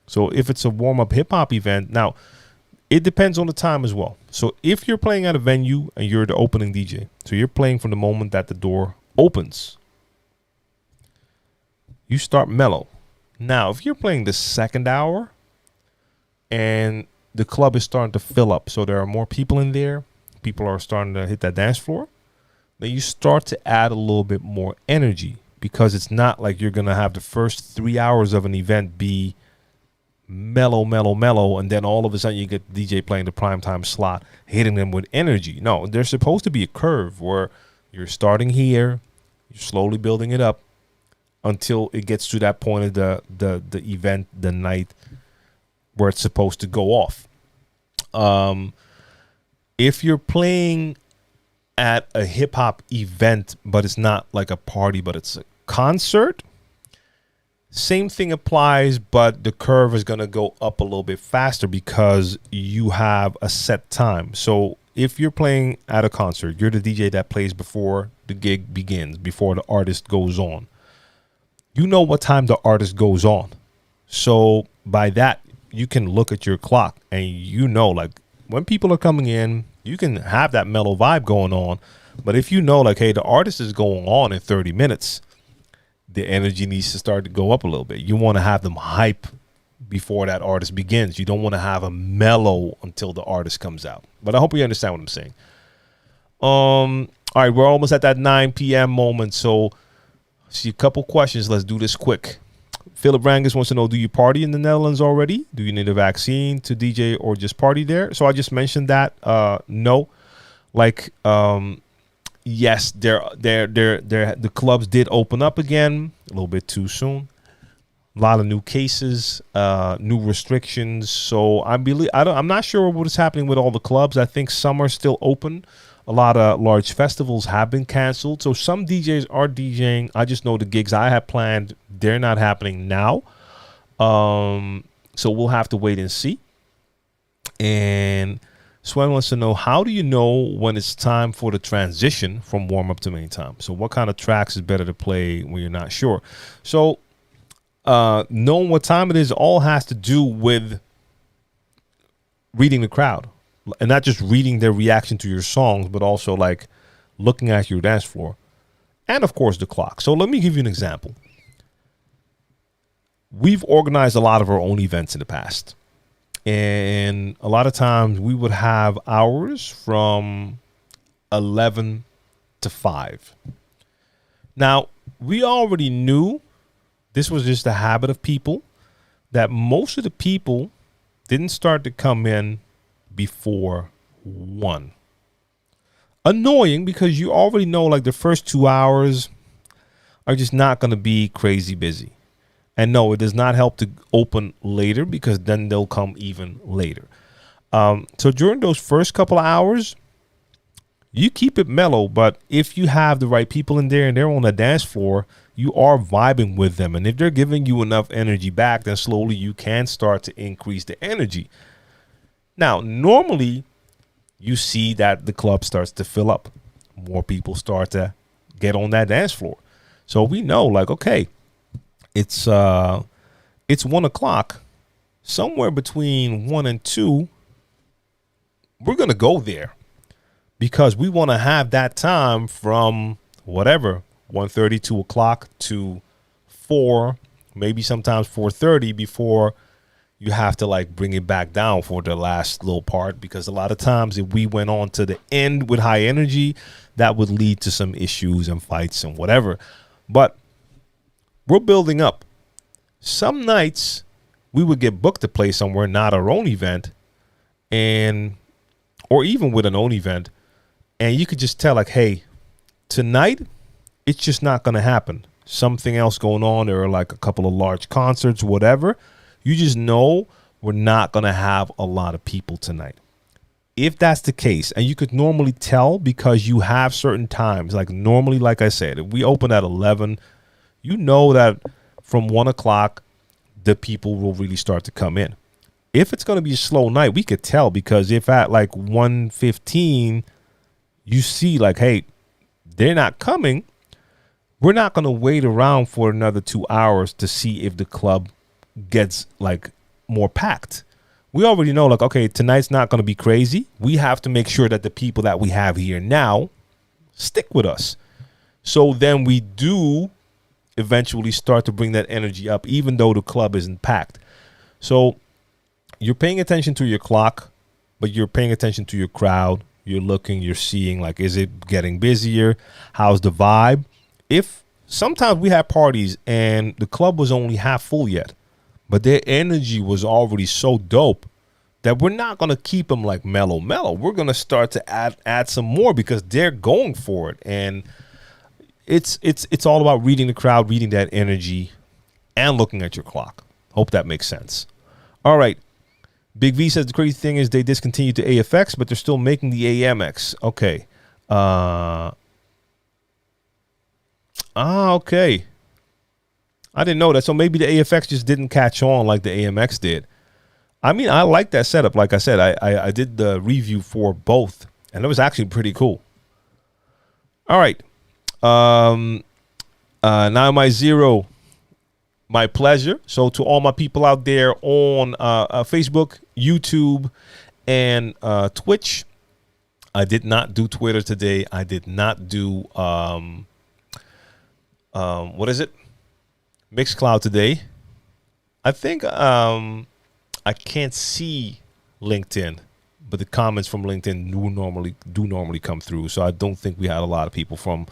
So if it's a warm-up hip-hop event, now it depends on the time as well. So if you're playing at a venue and you're the opening DJ, so you're playing from the moment that the door opens, you start mellow. Now, if you're playing the second hour and the club is starting to fill up, so there are more people in there, people are starting to hit that dance floor, then you start to add a little bit more energy, because it's not like you're going to have the first 3 hours of an event be mellow, and then all of a sudden you get the DJ playing the primetime slot, hitting them with energy. No, there's supposed to be a curve where you're starting here, you're slowly building it up until it gets to that point of the event, the night where it's supposed to go off. If you're playing at a hip hop event, but it's not like a party, but it's a concert, same thing applies, but the curve is going to go up a little bit faster because you have a set time. So if you're playing at a concert, you're the DJ that plays before the gig begins, before the artist goes on. You know what time the artist goes on. So by that, you can look at your clock and you know, like when people are coming in, you can have that mellow vibe going on. But if you know, like, hey, the artist is going on in 30 minutes, the energy needs to start to go up a little bit. You want to have them hype before that artist begins. You don't want to have a mellow until the artist comes out. But I hope you understand what I'm saying. All right, we're almost at that 9 p.m. moment. So see a couple questions. Let's do this quick. Philip Rangus wants to know, do you party in the Netherlands already? Do you need a vaccine to DJ or just party there? So I just mentioned that. No. Like, yes, the clubs did open up again a little bit too soon. A lot of new cases, new restrictions. So I'm not sure what is happening with all the clubs. I think some are still open. A lot of large festivals have been canceled. So some DJs are DJing. I just know the gigs I have planned, they're not happening now. So we'll have to wait and see. And Swen wants to know, how do you know when it's time for the transition from warm-up to main time? So what kind of tracks is better to play when you're not sure? So knowing what time it is all has to do with reading the crowd. And not just reading their reaction to your songs, but also like looking at your dance floor. And of course the clock. So let me give you an example. We've organized a lot of our own events in the past. And a lot of times we would have hours from 11 to 5. Now, we already knew this was just a habit of people, that most of the people didn't start to come in before 1. Annoying, because you already know like the first 2 hours are just not going to be crazy busy. And no, it does not help to open later, because then they'll come even later. So during those first couple of hours, you keep it mellow, but if you have the right people in there and they're on the dance floor, you are vibing with them. And if they're giving you enough energy back, then slowly you can start to increase the energy. Now, normally you see that the club starts to fill up. More people start to get on that dance floor. So we know, like, okay, it's 1 o'clock. Somewhere between 1 and 2, we're going to go there because we want to have that time from whatever, 1:30, 2 o'clock to 4, maybe sometimes 4:30 before you have to like bring it back down for the last little part, because a lot of times if we went on to the end with high energy, that would lead to some issues and fights and whatever. But we're building up. Some nights we would get booked to play somewhere, not our own event, or even with an own event, and you could just tell like, hey, tonight it's just not going to happen. Something else going on, or like a couple of large concerts, whatever. You just know we're not going to have a lot of people tonight. If that's the case, and you could normally tell because you have certain times, like normally, like I said, if we open at 11, you know that from 1 o'clock, the people will really start to come in. If it's going to be a slow night, we could tell, because if at like 1:15, you see like, hey, they're not coming, we're not going to wait around for another 2 hours to see if the club gets like more packed. We already know, like, okay, tonight's not going to be crazy. We have to make sure that the people that we have here now stick with us. So then we do eventually start to bring that energy up, even though the club isn't packed. So you're paying attention to your clock, but you're paying attention to your crowd. You're looking, you're seeing, like, is it getting busier? How's the vibe? If sometimes we have parties and the club was only half full yet, but their energy was already so dope that we're not going to keep them like mellow. We're going to start to add some more, because they're going for it. And it's all about reading the crowd, reading that energy, and looking at your clock. Hope that makes sense. All right. Big V says the crazy thing is they discontinued the AFX, but they're still making the AMX. Okay. Okay. I didn't know that. So maybe the AFX just didn't catch on like the AMX did. I mean, I like that setup. Like I said, I did the review for both, and it was actually pretty cool. All right. Now my zero, my pleasure. So to all my people out there on Facebook, YouTube, and Twitch, I did not do Twitter today. I did not do what is it? Mixcloud today. I think I can't see LinkedIn, but the comments from LinkedIn do normally come through. So I don't think we had a lot of people from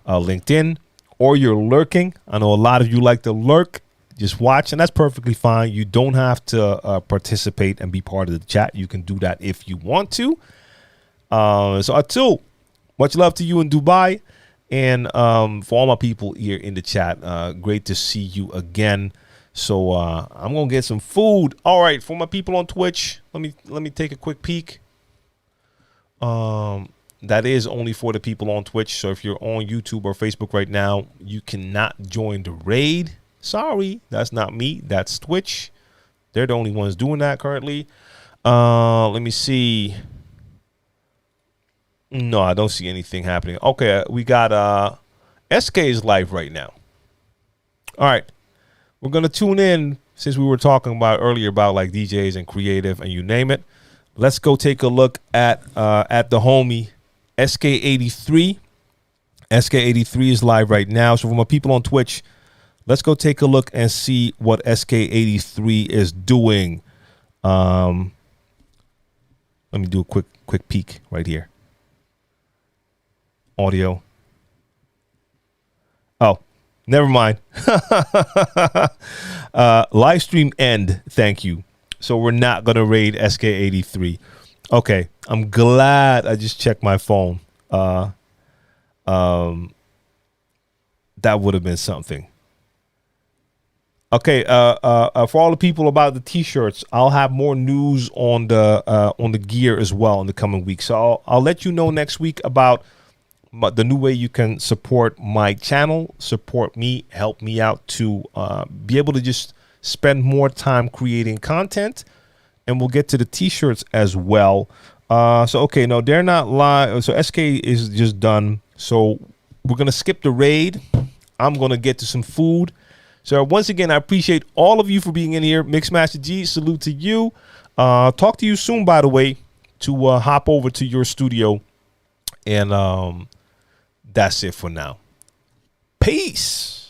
LinkedIn, or you're lurking. I know a lot of you like to lurk, just watch, and that's perfectly fine. You don't have to participate and be part of the chat. You can do that if you want to. So Atul, much love to you in Dubai. And for all my people here in the chat, great to see you again. So I'm gonna get some food. All right, for my people on Twitch, let me take a quick peek. That is only for the people on Twitch. So if you're on YouTube or Facebook right now, you cannot join the raid. Sorry, that's not me. That's Twitch. They're the only ones doing that currently. Let me see. No, I don't see anything happening. Okay, we got SK is live right now. All right. We're going to tune in, since we were talking about earlier about like DJs and creative and you name it. Let's go take a look at the homie SK83. SK83 is live right now. So for my people on Twitch, let's go take a look and see what SK83 is doing. Let me do a quick peek right here. Audio. Oh, never mind. Live stream end. Thank you. So we're not going to raid SK83. Okay. I'm glad I just checked my phone. That would have been something. Okay, for all the people about the t-shirts, I'll have more news on the gear as well in the coming weeks. So I'll let you know next week about the new way you can support my channel, support me, help me out to be able to just spend more time creating content, and we'll get to the t-shirts as well. So okay, no, they're not live. So SK is just done. So we're gonna skip the raid. I'm gonna get to some food. So once again, I appreciate all of you for being in here. Mixmaster G, salute to you. Talk to you soon, by the way, to hop over to your studio. And that's it for now. Peace.